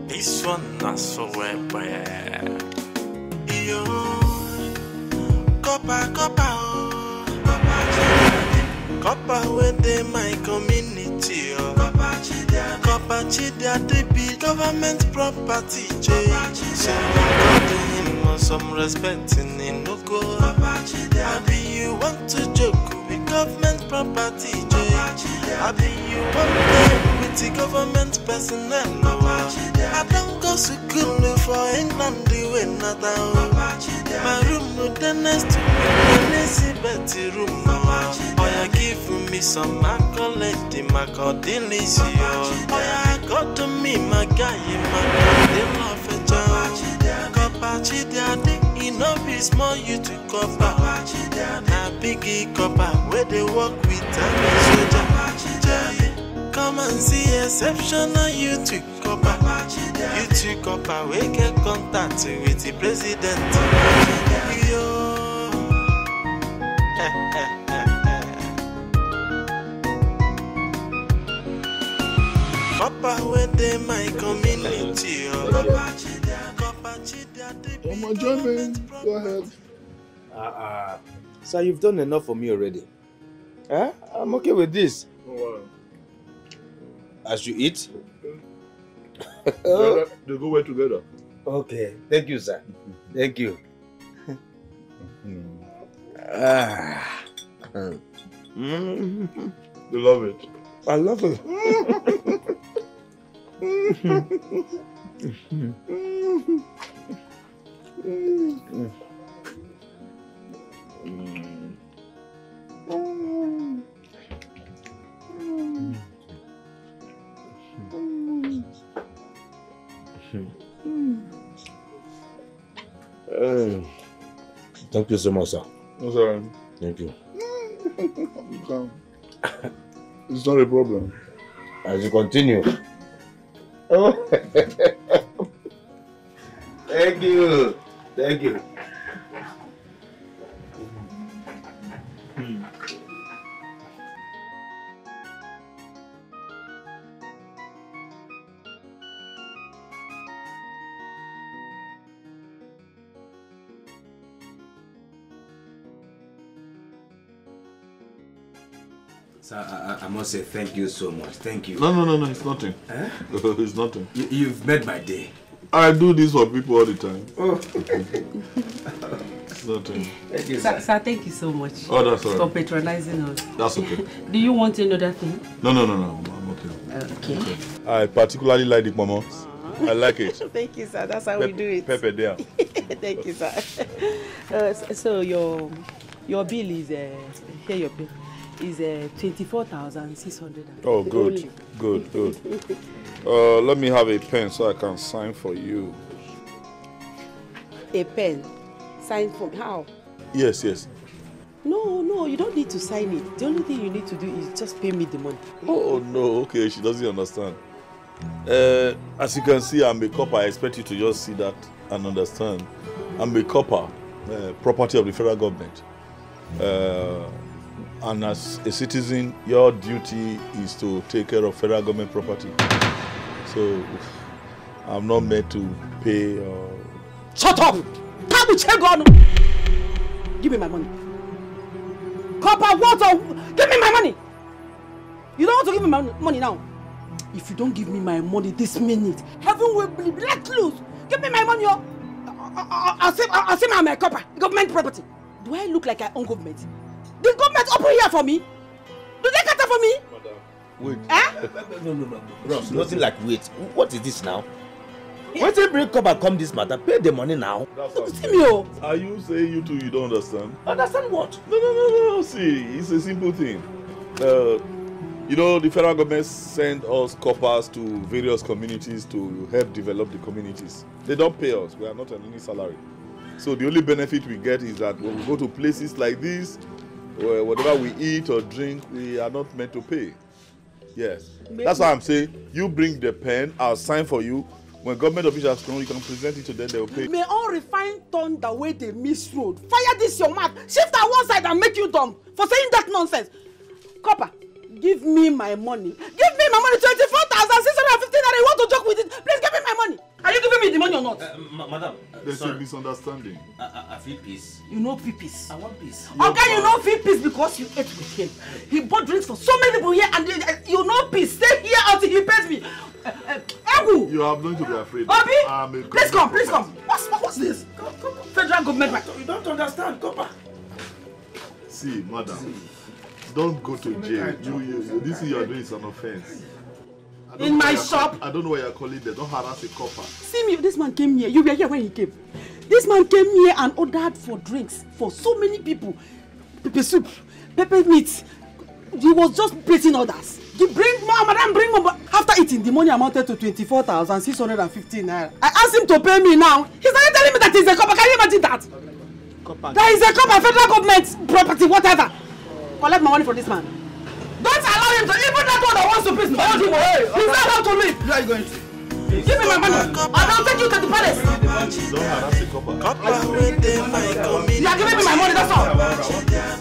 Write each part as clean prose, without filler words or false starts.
This one not so well. Yo, CORPER, CORPER within my community. CORPER CHIDIADI be government property. So I'm him some respect in no go. Abi you want to joke with government property? Abi you want to with the government personnel? I don't go to school for England, the way not my room no the next to me, the room. Oh, you give me some accolade, the Macadillis. Oh, you got to me, my guy, my love a job. CORPER CHIDIADI, Inojie small you to CORPER. Na biggie CORPER, where they work with soldier. Come and see exceptional you to CORPER. You to CORPER, we get contact with the president. Yo. CORPER within my community. Come on, join me. Go ahead. Sir, you've done enough for me already. Huh? I'm okay with this. Oh, wow. As you eat? They go well together. Okay. Thank you, sir. Thank you. You love it. I love it. Thank you so much, sir. That's all right. Thank you. It's not a problem. As you continue. Oh. Thank you. Thank you. Sir, I must say thank you so much. Thank you. No, it's nothing. Eh? It's nothing. You've made my day. I do this for people all the time. Oh. It's nothing. Thank you, sir. Sir, thank you so much. Oh, that's all right. For patronizing us. That's okay. Do you want another thing? No. I'm okay. Okay. I particularly like the mama. I like it. Thank you, sir. That's how we do it. Pepper there. Thank you, sir. So your bill is here. Your bill is 24,600. Oh, good. Good. Let me have a pen so I can sign for you. A pen? Sign for how? Yes. No, you don't need to sign it. The only thing you need to do is just pay me the money. Oh, no, okay, she doesn't understand. As you can see, I'm a CORPER. I expect you to just see that and understand. I'm a CORPER, property of the federal government. And as a citizen, your duty is to take care of federal government property. So, I'm not meant to pay. Shut up! Give me my money. CORPER, what? Give me my money! You don't want to give me my money now? If you don't give me my money this minute, heaven will be let loose. Give me my money, yo. I'll say I'm a CORPER, government property. Do I look like I own government? The government open here for me? Do they cater for me? Madam, wait. Eh? No. Ross, nothing like wait. What is this now? When they bring CORPER come this matter, pay the money now. See me, oh. Are you saying you don't understand? Understand what? No. See, it's a simple thing. You know, the federal government send us CORPERs to various communities to help develop the communities. They don't pay us. We are not on any salary. So the only benefit we get is that when we go to places like this, whatever we eat or drink, we are not meant to pay. Yes. That's why I'm saying, you bring the pen, I'll sign for you. When government officials come, you can present it to them, they will pay. May all refined turn the way they miss road. Fire this your mouth. Shift that one side and make you dumb for saying that nonsense. CORPER, give me my money. Give me my money, 24,600 to joke with it. Please give me my money. Are you giving me the money or not? Madam, there's a misunderstanding. I feel peace. You know feel peace. I want peace. Okay, you know feel peace because you ate with him. He bought drinks for so many people here and you know peace. Stay here until he pays me. Egu! You are going to be afraid. Obi, please come, please come. What's this? Come. Federal government. You don't understand, Copper. See, madam, don't go to jail. This thing you are doing is an offense. In my shop? I don't know why you're calling them. Don't harass a copper. See me, this man came here. You were here when he came. This man came here and ordered for drinks for so many people. Pepper soup, pepper meat. He was just placing orders. You bring more, madam, bring more. After eating, the money amounted to 24,615 naira. I asked him to pay me now. He started telling me that he's a copper. Can you imagine that? Copper. That is a copper, federal government property, whatever. Collect my money from this man. Don't allow him to, even that one that wants to please me, hold him away. He's not allowed to leave. Where are you going to? Give me my money, and I'll take you to the palace. Don't harass a copper. You are giving me my money, that's all.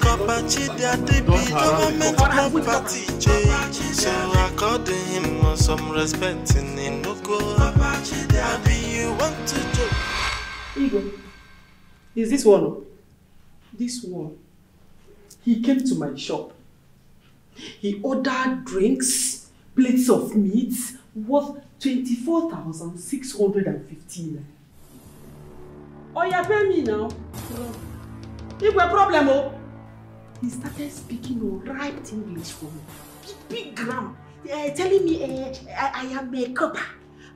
Copper CHIDIADI government property. So according him on some respect in Inugo. Maybe you want to joke. Igwe, is this one? This one. He came to my shop. He ordered drinks, plates of meat worth 24,615. Oh, you pay me now. If a problem, oh. He started speaking right English for me. Big grammar. Telling me I am a copper.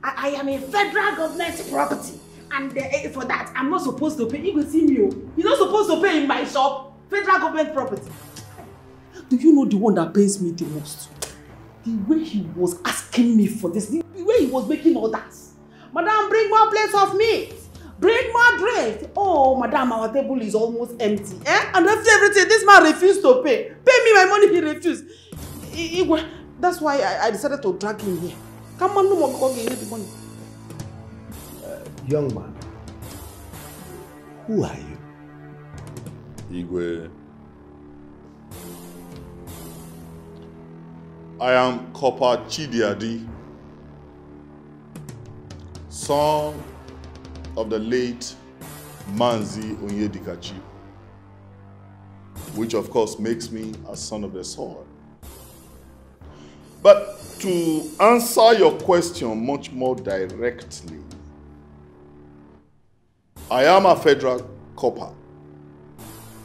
I am a federal government property. And for that, I'm not supposed to pay. You will see me. You're not supposed to pay in my shop. Federal government property. Do you know the one that pains me the most? The way he was asking me for this, the way he was making orders. Madam, bring more plates of meat. Bring more drinks. Oh, madam, our table is almost empty. And after everything, this man refused to pay. Pay me my money, he refused. That's why I decided to drag him here. Come on, no more go get the money. Young man, who are you? Igwe. I am CORPER CHIDIADI, son of the late Manzi Onyedikachi, which of course makes me a son of the soil. But to answer your question much more directly, I am a federal CORPER,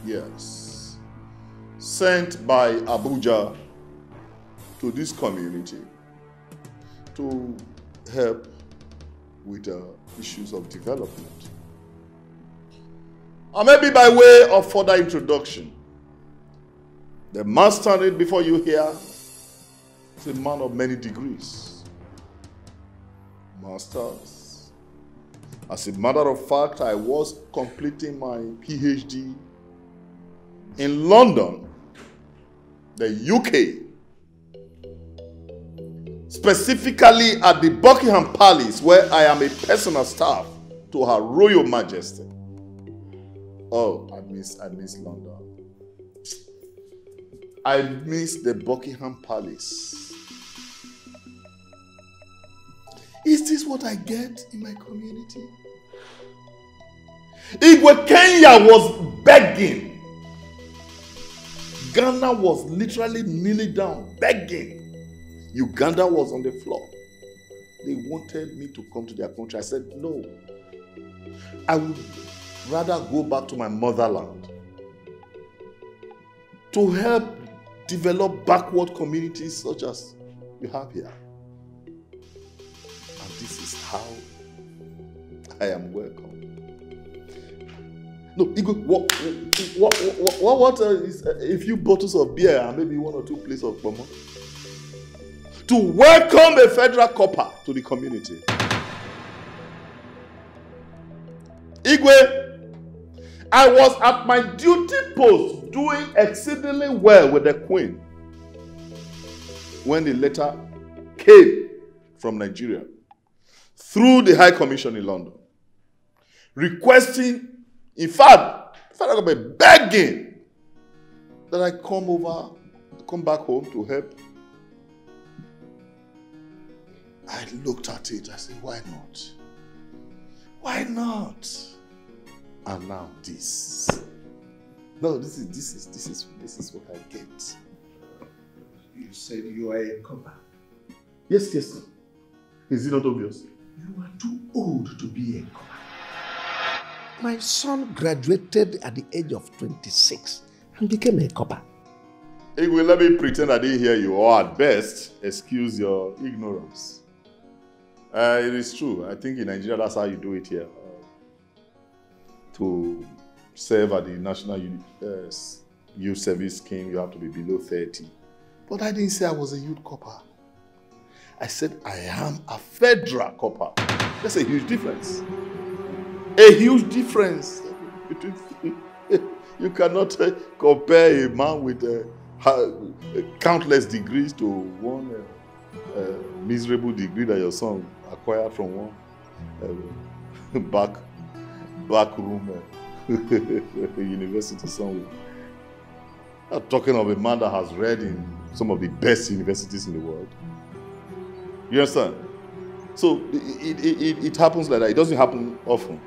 yes, sent by Abuja to this community to help with issues of development. And maybe by way of further introduction, the man standing before you here is a man of many degrees, masters. As a matter of fact, I was completing my PhD in London, the UK, specifically at the Buckingham Palace, where I am a personal staff to Her Royal Majesty. Oh, I miss London. I miss the Buckingham Palace. Is this what I get in my community? Igwe Kenya was begging. Ghana was literally kneeling down, begging. Uganda was on the floor. They wanted me to come to their country. I said, no. I would rather go back to my motherland to help develop backward communities such as you have here. And this is how I am welcome. No, Igwe, what is a few bottles of beer and maybe 1 or 2 plates of pomo to welcome a federal CORPER to the community? Igwe, I was at my duty post doing exceedingly well with the Queen when the letter came from Nigeria through the High Commission in London, requesting, in fact, federal government begging that I come back home to help. I looked at it, I said, why not? Why not? And now this. No, this is what I get. You said you are a copper. Yes. Is it not obvious? You are too old to be a copper. My son graduated at the age of 26 and became a copper. Igwe, let me pretend I didn't hear you, or at best, excuse your ignorance. It is true. I think in Nigeria, that's how you do it here. To serve at the National Youth Service Scheme, you have to be below 30. But I didn't say I was a youth copper. I said I am a federal copper. That's a huge difference. A huge difference. You cannot compare a man with countless degrees to one miserable degree that your son acquired from one back room university somewhere. I'm talking of a man that has read in some of the best universities in the world. You understand? So it happens like that. It doesn't happen often.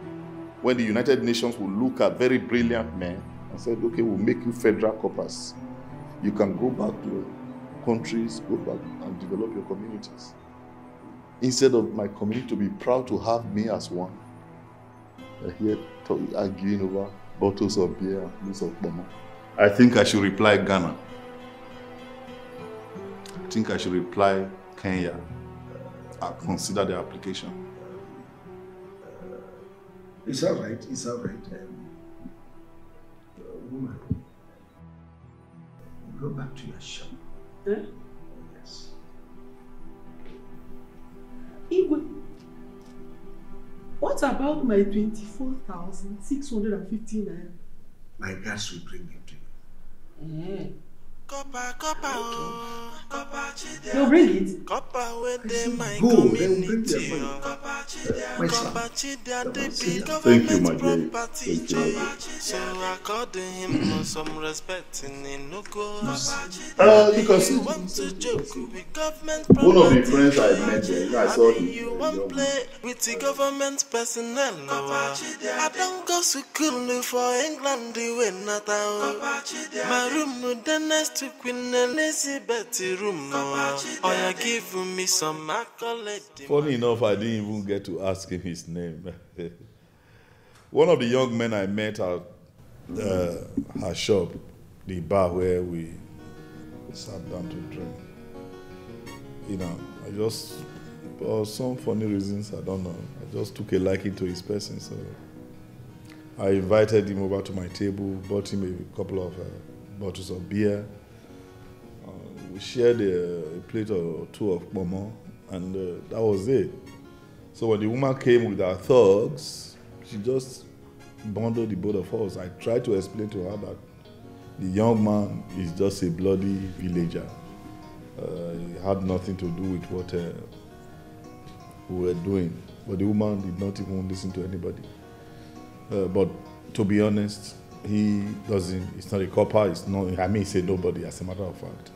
When the United Nations will look at very brilliant men and say, okay, we'll make you federal coppers. You can go back to your countries, go back and develop your communities. Instead of my community to be proud to have me as one, they're here arguing over bottles of beer and loads of bomb. I think I should reply Ghana. I think I should reply Kenya. I'll consider the application. It's all right. Woman, go back to your shop. Eh? Yes. Igwe, what about my 24,650 naira? My guys will bring it to you. Eh. Copper, They'll bring it. Copper with them, my Go, they will bring community. their money. My son. Thank you, my dear. Thank you, my dear. So I called him for some respect in Inugo. You can see. Want to joke with government One of the property. friends I met there, I saw him. You won't play with the government personnel. I don't go to school for England, the way not out. My room, the next to Queen Elizabeth room. Oh, you give me some accolade. Funny enough, I didn't even get to ask him his name. One of the young men I met at her shop, the bar where we sat down to drink. You know, I just, for some funny reasons, I don't know, I just took a liking to his person. So I invited him over to my table, bought him a couple of bottles of beer. We shared a plate or two of momo, and that was it. So when the woman came with her thugs, she just bundled the both of us. I tried to explain to her that the young man is just a bloody villager. He had nothing to do with what we were doing. But the woman did not even listen to anybody. But to be honest, he's not a copper, he's not, I mean, say nobody, as a matter of fact.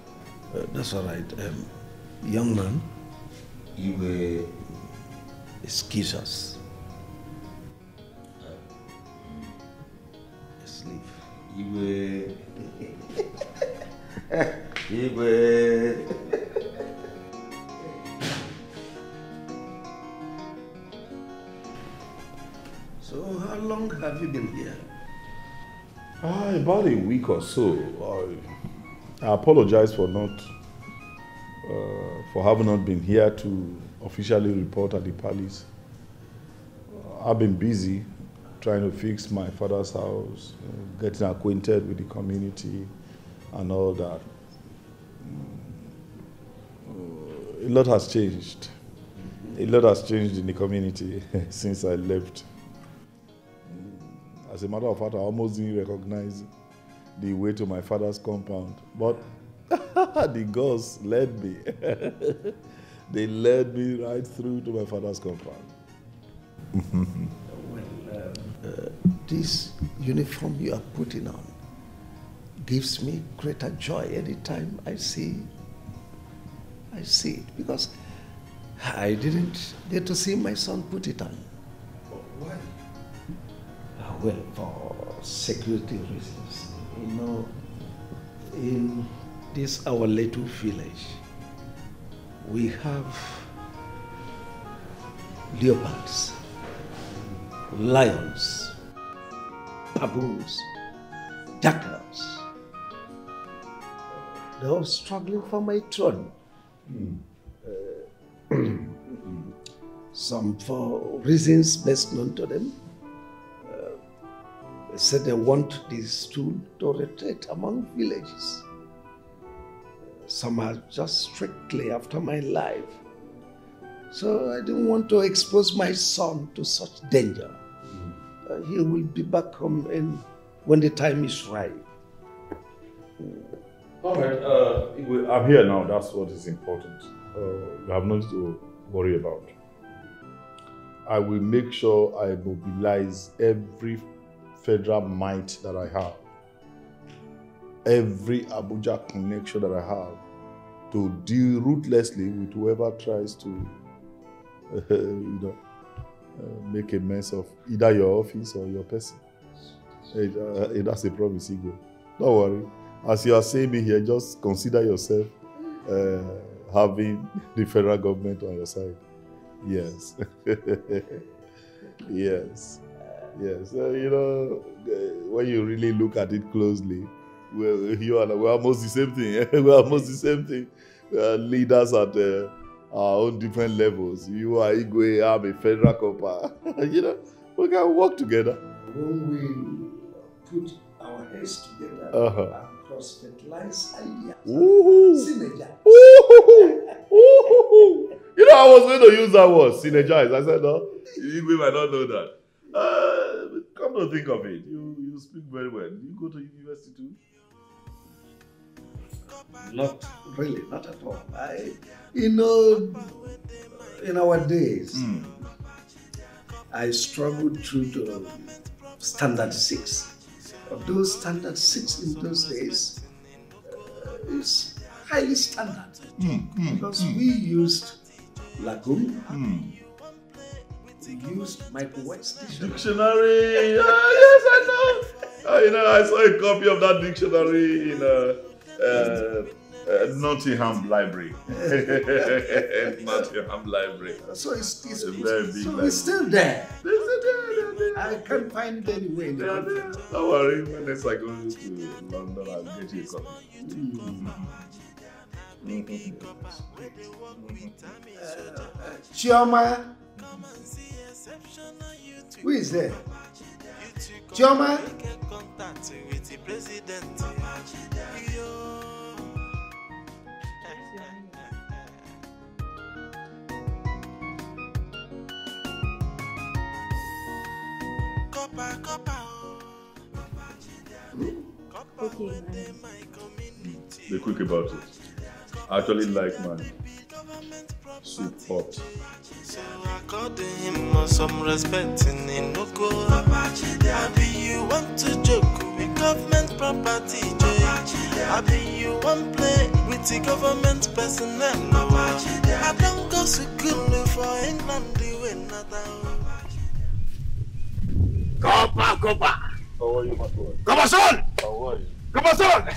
That's all right. Young man, you will excuse us. Sleep. You will. You will. So, how long have you been here? About a week or so. I apologize for having not been here to officially report at the palace. I've been busy trying to fix my father's house, getting acquainted with the community and all that. A lot has changed. A lot has changed in the community since I left. As a matter of fact, I almost didn't recognize the way to my father's compound. But the gods led me. They led me right through to my father's compound. This uniform you are putting on gives me greater joy anytime I see it, because I didn't get to see my son put it on. Why? Well, for security reasons. You know, in this our little village, we have leopards, lions, baboons, jackals. They're all struggling for my throne. Some for reasons best known to them. They said they want this stool to rotate among villages. Some are just strictly after my life. So I didn't want to expose my son to such danger. He will be back home when the time is right. All right, I'm here now. That's what is important. You have nothing to worry about. I will make sure I mobilize every federal might that I have, every Abuja connection that I have, to deal ruthlessly with whoever tries to, make a mess of either your office or your person. That's a promise, Igwe. Don't worry. As you are saying me here, just consider yourself having the federal government on your side. Yes. Yes. Yes. When you really look at it closely, we're almost the same thing. We're almost the same thing. We are leaders at our own different levels. You are Igwe, I'm a federal CORPER. We can work together. When we put our heads together and cross-fertilize ideas. Synergize. I was going to use that word, synergize. I said, no, Igwe might not know that. Come to think of it, you speak very well. You go to university too? Not really, not at all. In our days, I struggled through to standard 6. Those standard 6 in those days is highly standard because we used Lagoon, we used Michael White's dictionary. Yes, I know. I saw a copy of that dictionary in Nottingham Library. Nottingham Library. So it's a very big library. It's still there. I can't find it anywhere in the country. Don't worry, when next I go to London, I'll get you a copy. Chioma, who is there? Chioma? Okay. Be quick about it. I actually like my soup hot. So I called him some respect in Inoko. Happy you want to joke with government property, Happy you want play with the government personnel. I don't go to school for England, CORPER! How are you, my boy? Come on, son! How are you? Come on, son!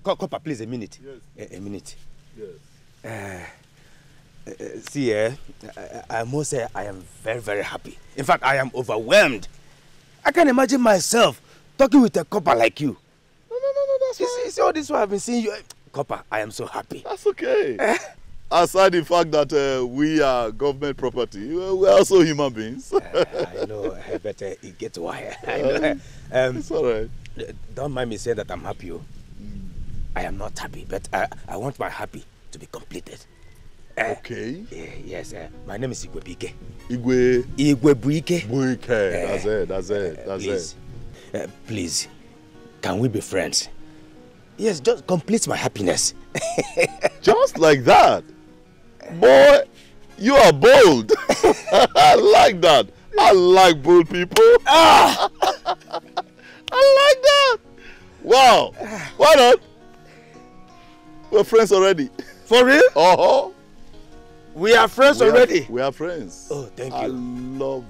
CORPER, please, a minute. Yes. A minute. Yes. See, I must say I am very, very happy. In fact, I am overwhelmed. I can't imagine myself talking with a CORPER like you. No, that's fine. You see all this while I've been seeing you. CORPER, I am so happy. That's okay. Aside the fact that we are government property, we're also human beings. I know, but it gets wire. It's all right. Don't mind me saying that I'm happy. I am not happy, but I want my happy to be completed. Okay. Yes, my name is Igwe Buike. Igwe Buike. That's it. Please, can we be friends? Yes, just complete my happiness. Just like that? Boy, you are bold. I like that. I like bold people. I like that. Wow. Why not? We're friends already. For real? We are friends already. We are friends. Oh, thank you. I love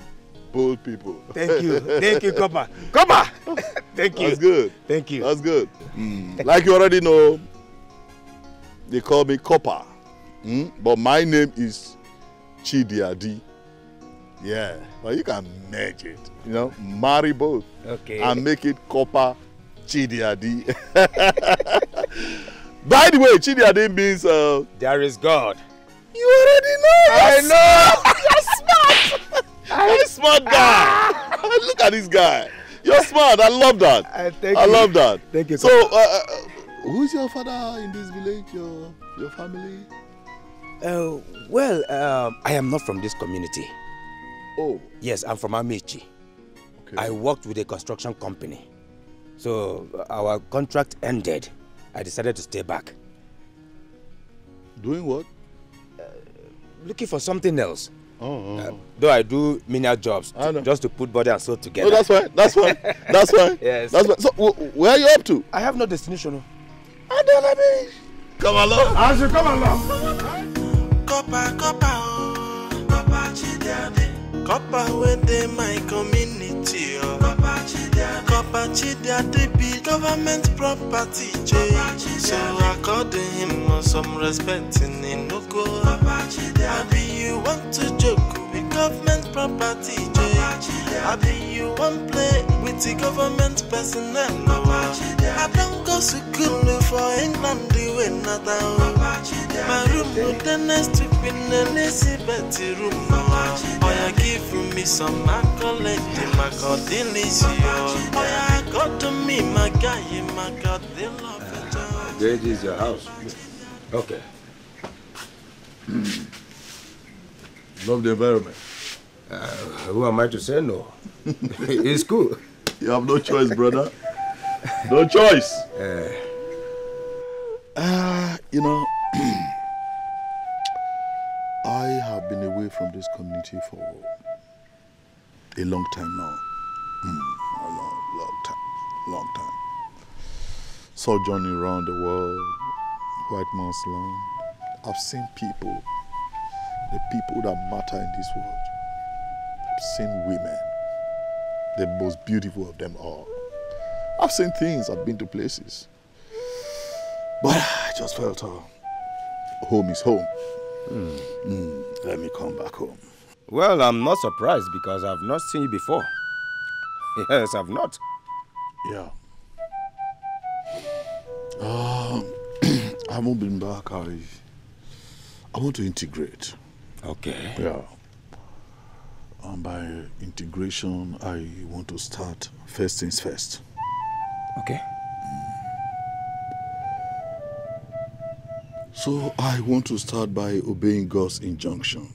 bold people. Thank you. Thank you, Copper. Copper! Thank you. That's good. Thank you. That's good. Like you already know, they call me Copper. But my name is CHIDIADI. Yeah. But you can merge it. You know, marry both. Okay. And make it Copper CHIDIADI. By the way, CHIDIADI means there is God. You already know. I know. You're smart. You're a smart guy. Look at this guy. You're smart. I love that. I love that. Thank you. So, who's your father in this village? Your family? Well, I am not from this community. Oh. Yes, I'm from Amici. Okay. I worked with a construction company. So our contract ended. I decided to stay back. Doing what? Looking for something else. Though I do menial jobs just to put body and soul together. Oh, that's fine. That's fine. That's fine. Yes. That's fine. So, where are you up to? I have no destination. Come along. I should come along. Copper, Copper CHIDIADI. Copper within my community. Copper CHIDIADI be government property. So according him some respect in no go. I be you want to joke with government property. I be you want play with the government personnel. I don't go to school for England doing nothing. My room with the next to Queen Elizabeth room. Oh, you give me some accolade, my God, delicious. Oh, you got to me, my guy, my God, they love it. This is your house. Okay. Love the environment. Who am I to say no? It's cool. You have no choice, brother. No choice. You know, I have been away from this community for a long time now. A long time. Sojourning around the world, white man's land. I've seen people, the people that matter in this world. I've seen women, the most beautiful of them all. I've seen things, I've been to places. But I just felt home is home. Let me come back home. Well, I'm not surprised because I've not seen you before. Yes, I've not. Yeah. I haven't been back. I want to integrate. Okay. Yeah. And by integration, I want to start first things first. Okay. So I want to start by obeying God's injunction.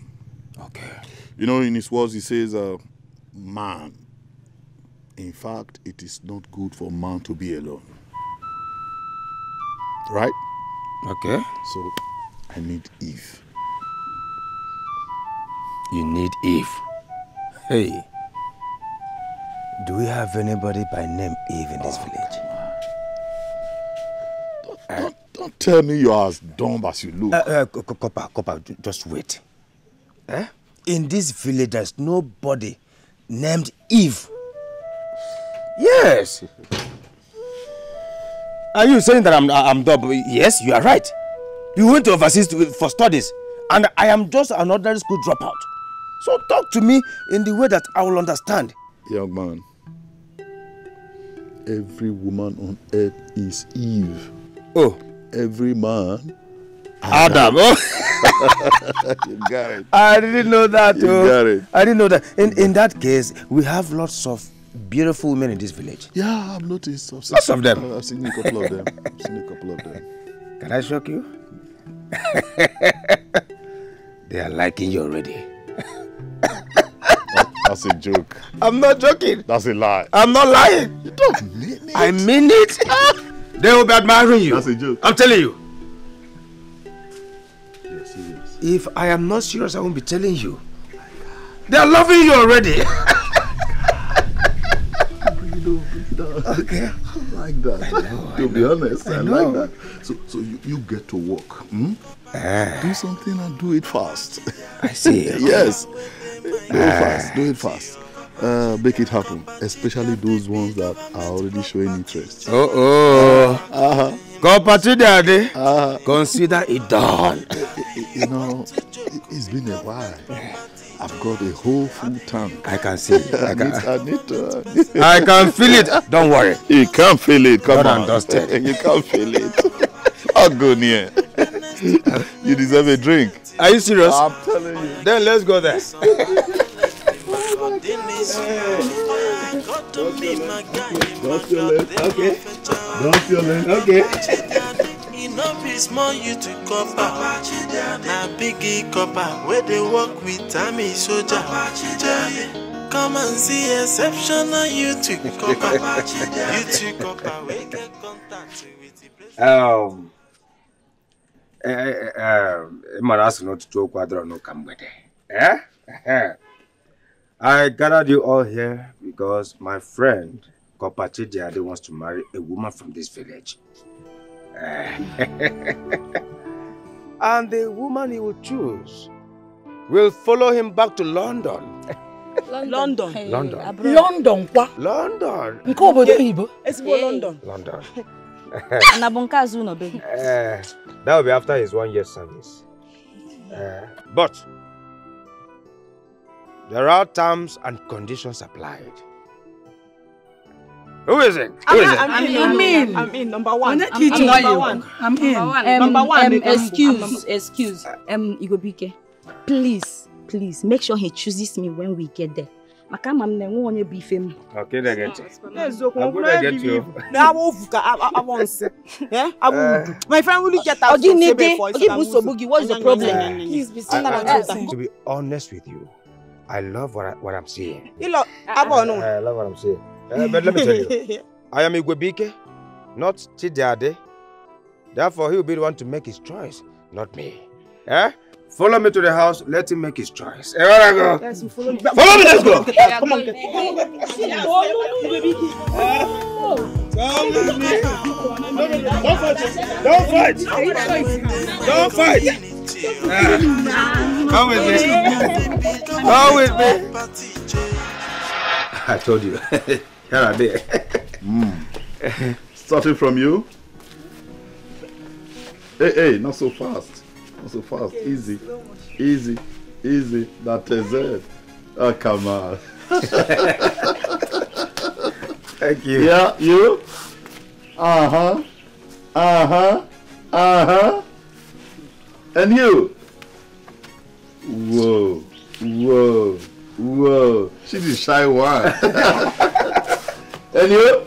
Okay. You know, in his words, he says, man. In fact, it is not good for man to be alone. Right? Okay. So I need Eve. You need Eve. Hey. Do we have anybody by name Eve in this village? Don't tell me you're as dumb as you look. Copper, just wait. In this village, there's nobody named Eve. Yes. Are you saying that I'm dumb? Yes, you are right. You went to overseas for studies, and I am just an ordinary school dropout. So talk to me in the way that I will understand. Young man, every woman on earth is Eve. Oh. Every man, Adam. Oh. You got it. I didn't know that. You got it. I didn't know that. In that case, we have lots of beautiful women in this village. Yeah, I've noticed. Lots of them. I've seen a couple of them. Can I shock you? They are liking you already. That's a joke. I'm not joking. That's a lie. I'm not lying. You don't mean it. I mean it. They will be admiring you. That's a joke. I'm telling you. You're serious. If I am not serious, I won't be telling you. They are loving you already. Bring it that. Okay. I like that. To be honest, I like that. So you get to work. Hmm? Do something and do it fast. I see. Yes. Do it fast. Make it happen. Especially those ones that are already showing interest. CORPER CHIDIADI. Consider it done. You know, it's been a while. I've got a whole full tank. I can see it. I need to. I can feel it. Don't worry. You can't feel it. Come on. Dusted. You can't feel it. I'll go near. You deserve a drink. Are you serious? I'm telling you. Then let's go there. Don't feel it. Okay. Don't feel it. Okay. Enough is more you to CORPER. Now biggie CORPER where they work with Army soldier. Come and see exceptional you to CORPER. You to CORPER we get contact with the president. Maras not to quadro no come with it. I gathered you all here because my friend CORPER CHIDIADI wants to marry a woman from this village. And the woman he will choose will follow him back to London. London. London. London. London. London. That will be after his 1 year service. But there are terms and conditions applied. Who is it? I'm in. Number one. I'm in. Number one. Excuse. Igobike. Please make sure he chooses me when we get there. Okay, they get you. I'm going to get you. My friend will get out. What's the problem? Please be To be honest with you, I love what I'm seeing. I love what I'm seeing. But let me tell you, I am Igobike, not CHIDIADI. Therefore, he will be the one to make his choice, not me. Follow me to the house, let him make his choice. Where I go? Yes, follow me, let's go. Come on. Come with me. Don't fight. Don't fight. Come with me. Come with me. I told you. Here are they. Starting from you. Hey, not so fast. Not so fast. Easy. That is it. Oh, come on. Thank you. Yeah, you. And you. Whoa. She's the shy one. And you.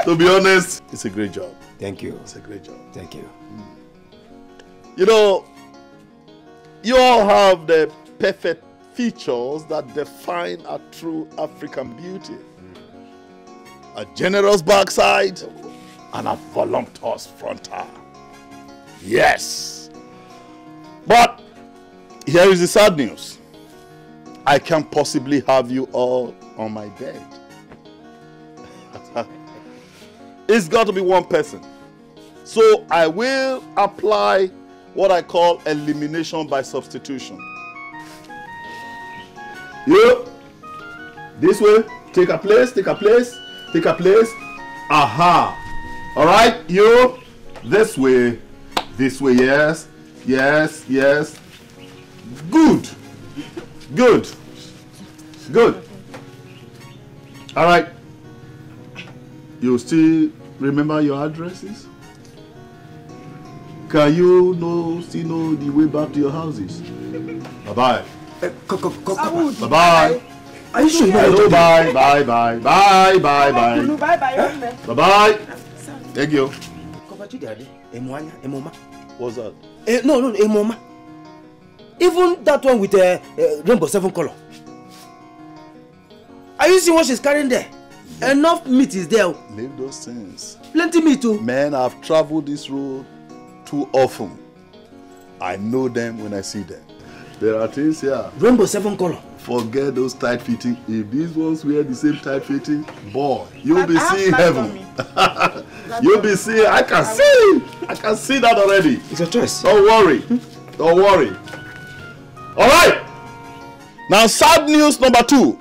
To be honest, it's a great job. Thank you. It's a great job. Thank you. You know, you all have the perfect features that define a true African beauty. A generous backside and a voluptuous frontal. Yes. But here is the sad news. I can't possibly have you all on my bed. It's got to be one person. So I will apply what I call elimination by substitution. You, this way, take a place. Aha. All right, you, this way, yes. Good. All right. You still remember your addresses? Can you still know the way back to your houses? Bye-bye. Bye-bye. Are you sure? Hello, bye. Bye-bye. Thank you. What's that? No, Emoma. Even that one with the rainbow 7 color. Are you seeing what she's carrying there? Enough meat is there. Leave those things. Plenty meat too. Man, I've traveled this road too often. I know them when I see them. There are things here. Rainbow 7 color. Forget those tight fitting. If these ones wear the same tight fitting, boy, you'll be seeing heaven. You'll be seeing. I can see that already. It's a choice. Don't worry. Don't worry. All right. Now, sad news number 2.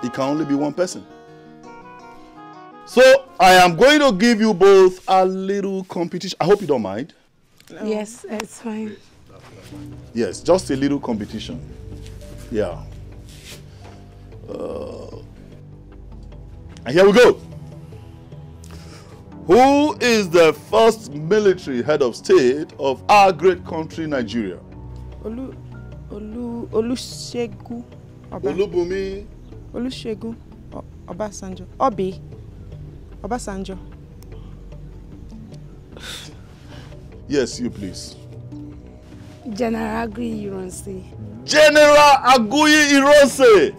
It can only be one person. So I am going to give you both a little competition. I hope you don't mind. No. Yes, it's fine. Yes, just a little competition. Yeah. And here we go. Who is the first military head of state of our great country, Nigeria? Olusegun. Olubumi. Olusegun. Obasanjo. Obasanjo. Yes, you please. General Aguiyi Ironsi. General Aguiyi Ironsi.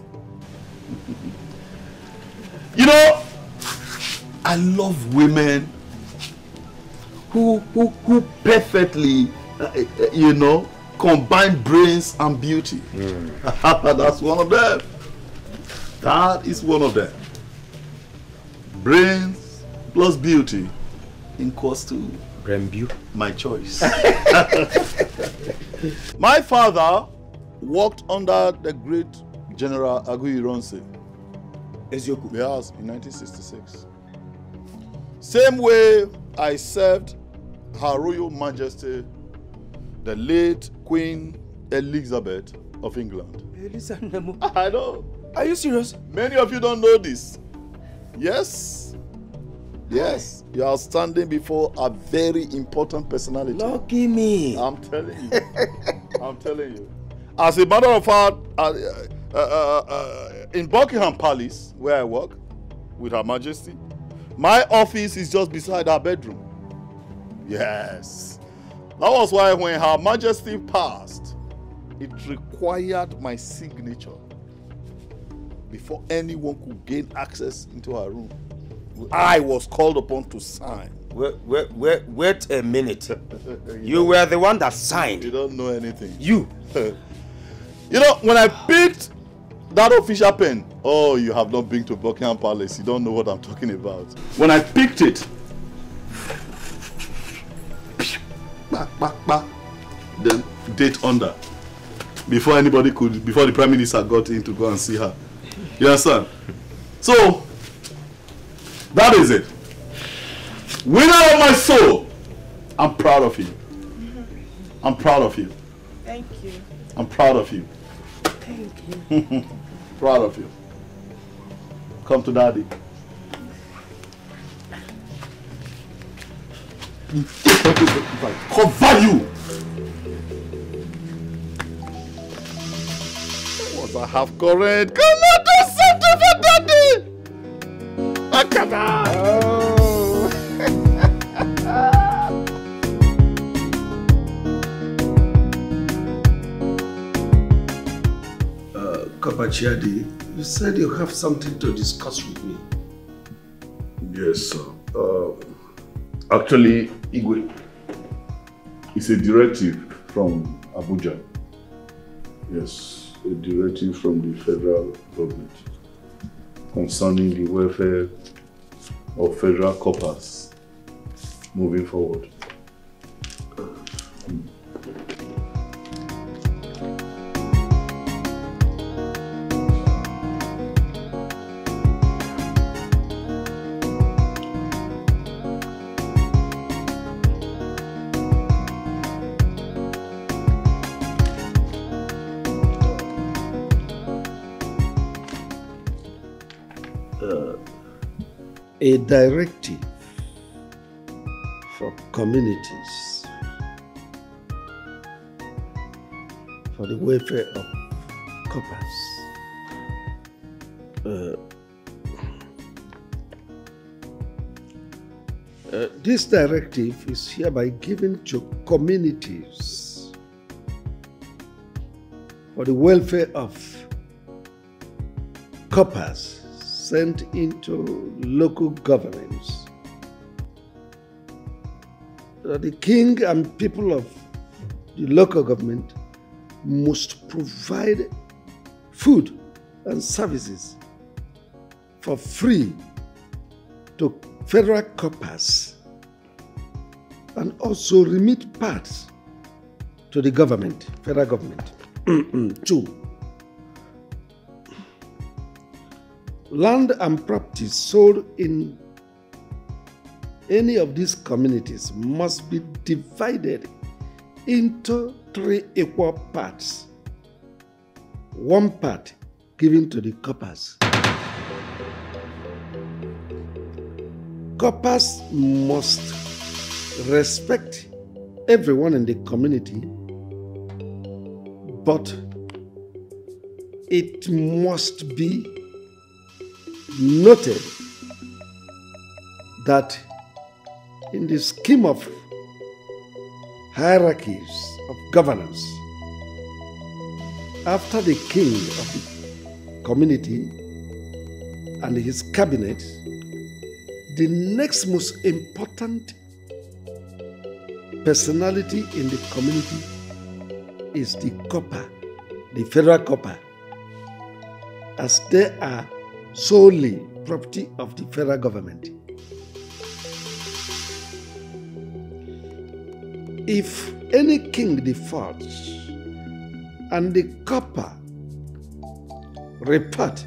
You know, I love women who perfectly, you know, combine brains and beauty. That's one of them. That is one of them. Brains plus beauty equals to my choice. My father worked under the great General Aguiyi Ironsi. Yes, in 1966. Same way I served Her Royal Majesty, the late Queen Elizabeth of England. I know. Are you serious? Many of you don't know this. Yes. Yes. You are standing before a very important personality. Lucky me. I'm telling you. I'm telling you. As a matter of fact, in Buckingham Palace, where I work with Her Majesty, my office is just beside her bedroom. Yes. That was why when Her Majesty passed, it required my signature before anyone could gain access into her room. I was called upon to sign. Wait a minute. You were the one that signed. You don't know anything. You. You know, when I picked that official pen, oh, you have not been to Buckingham Palace. You don't know what I'm talking about. When I picked it, then date under. Before the Prime Minister got in to go and see her. You understand? So, that is it. Winner of my soul, I'm proud of you. I'm proud of you. Thank you. I'm proud of you. Thank you. Proud of you. Come to daddy. Cover you. Was I half correct? Come on, do something for daddy. Come on. CORPER CHIDIADI, you said you have something to discuss with me. Yes, sir. Actually, Igwe, it's a directive from Abuja. Yes, a directive from the federal government concerning the welfare of federal corpers moving forward. A directive for communities for the welfare of corpers. This directive is hereby given to communities for the welfare of corpers sent into local governments. The king and people of the local government must provide food and services for free to federal corpers and also remit parts to the government, federal government. 2. Land and property sold in any of these communities must be divided into 3 equal parts. 1 part given to the corpers. Corpers must respect everyone in the community, but it must be noted that in the scheme of hierarchies of governance, after the king of the community and his cabinet, the next most important personality in the community is the corper, the federal corper, as they are solely property of the federal government. If any king defaults and the corper report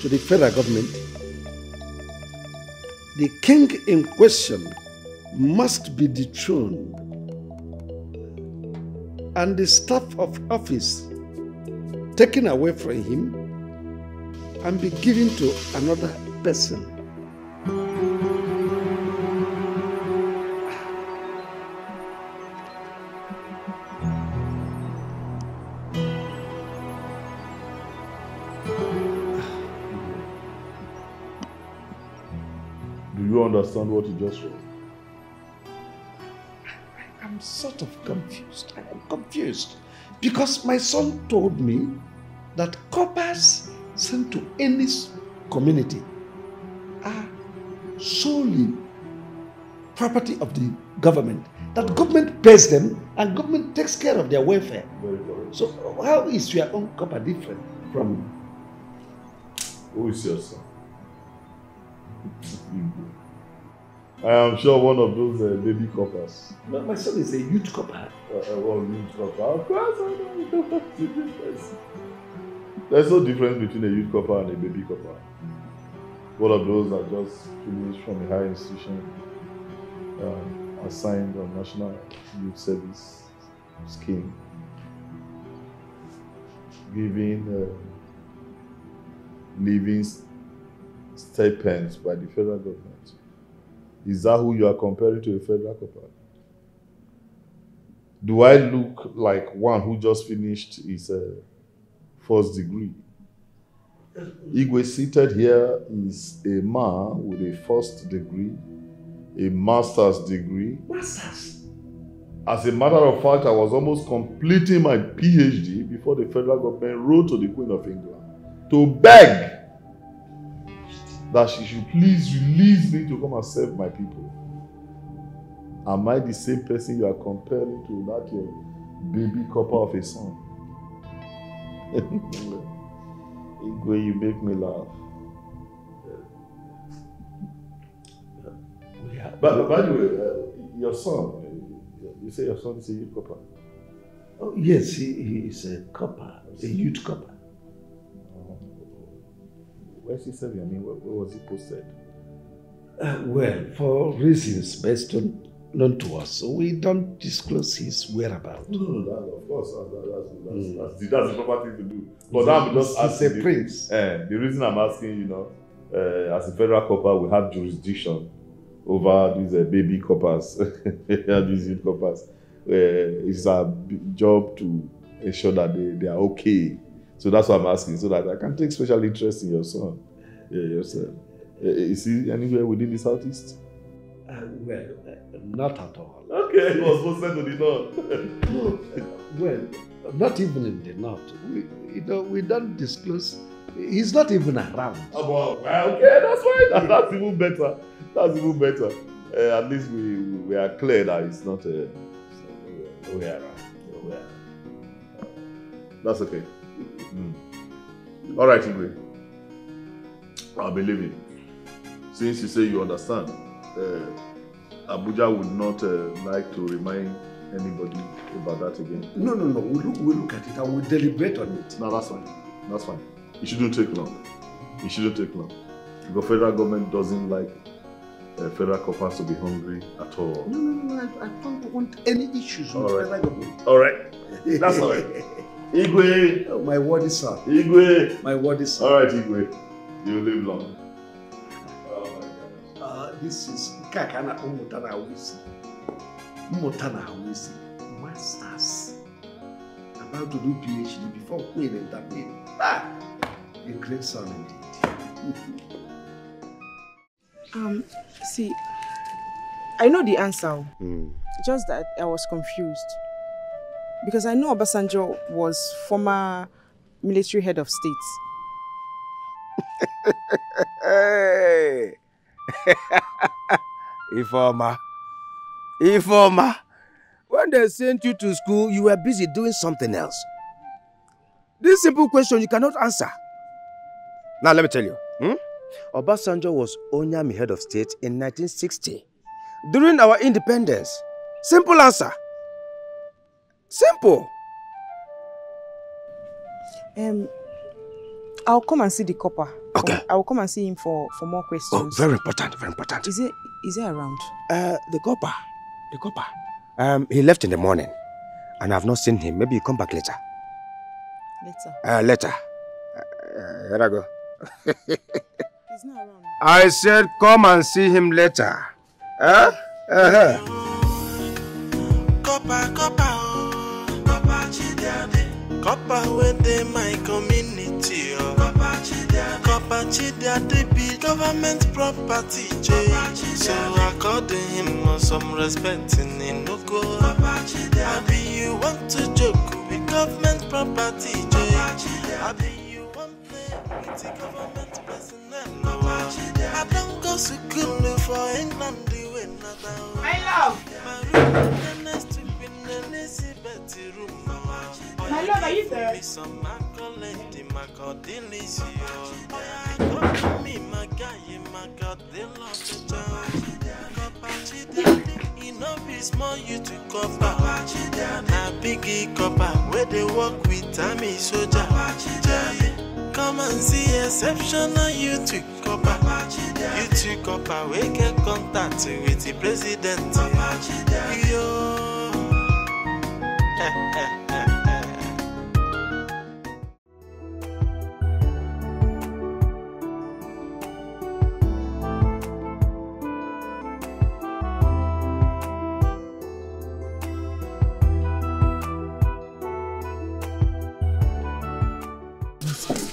to the federal government, the king in question must be dethroned and the staff of office taken away from him and be given to another person. Do you understand what you just read? I'm sort of confused. I am confused because my son told me that corpers sent to any community are solely property of the government. That government pays them and government takes care of their welfare. So how is your own corper different from? Who is your son? I am sure one of those baby coppers. No, my son is a youth copper. Youth copper. Of course, I know what's the difference. There's no difference between a youth copper and a baby copper. One of those that just finished from a higher institution, assigned on National Youth Service Scheme, giving living stipends by the federal government. Is that who you are comparing to a federal copper? Do I look like one who just finished his first degree? Igwe seated here is a man with a first degree, a master's degree. Masters? As a matter of fact, I was almost completing my PhD before the federal government wrote to the Queen of England to beg that she should please release me to come and serve my people. Am I the same person you are comparing to that your baby copper of a son? Igwe, you make me laugh. But by the way, your son, you say your son is a youth copper? Oh, yes, he is a copper, a youth copper. Where's he serving? I mean, where was he posted? Well, for reasons best known to us, so we don't disclose his whereabouts. No, of course, that's the proper thing to do. But now I'm just asking. He's a prince. The reason I'm asking, you know, as a federal copper, we have jurisdiction over these baby coppers, these youth coppers. It's our job to ensure that they are okay. So that's what I'm asking, so that I can take special interest in your son. Yeah, your son. Is he anywhere within the southeast? Well, not at all. Okay, he was posted to the north. No, well, not even in the north. We don't disclose. He's not even around. Oh, well, okay, that's fine. That's even better. That's even better. At least we are clear that it's not nowhere around. That's okay. All right, Igwe. I'll believe it. Since you say you understand, Abuja would not like to remind anybody about that again. No. We'll look at it and we'll deliberate on it. No, that's fine. That's fine. It shouldn't take long. It shouldn't take long. The federal government doesn't like federal coppers to be hungry at all. No. I don't want any issues with federal government. All right. That's all right. Igwe. Oh, my word is sir. Igwe. My word is sir. All right, Igwe. You live long. Oh my God. This is Kakana Umutana Wisi. Umutana Wisi. Masters. About to do PhD before Queen and Tapin. A great son indeed. See, I know the answer. Just that I was confused. Because I know Obasanjo was former military head of state. Hey! Informer. When they sent you to school, you were busy doing something else. This simple question you cannot answer. Now let me tell you. Obasanjo was Onyami head of state in 1960. During our independence. Simple answer. Simple. I'll come and see the copper. Okay. I'll come and see him for more questions. Oh, very important, very important. Is he around? The copper. He left in the morning, and I've not seen him. Maybe he'll come back later. Later. Here I go. He's not around. I said come and see him later. Copper within my community. Copper CHIDIADI be government property. So according him some respect in Inojie. Maybe you want to joke with government property. Maybe you want to play with the government personnel. I don't go to school for England. My love. My love, are you there? Small you to copper. Na biggie copper where they work with army soldier. Come and see exceptional you to copper. You to copper we get contact with the president. Yo.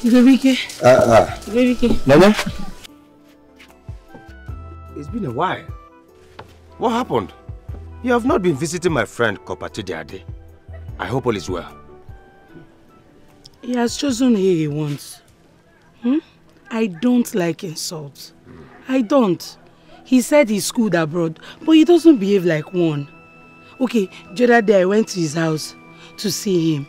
Igwe. Nana? It's been a while. What happened? You have not been visiting my friend Copper CHIDIADI. I hope all is well. He has chosen who he wants. I don't like insults. I don't. He said he's schooled abroad, but he doesn't behave like one. Okay, the other day I went to his house to see him.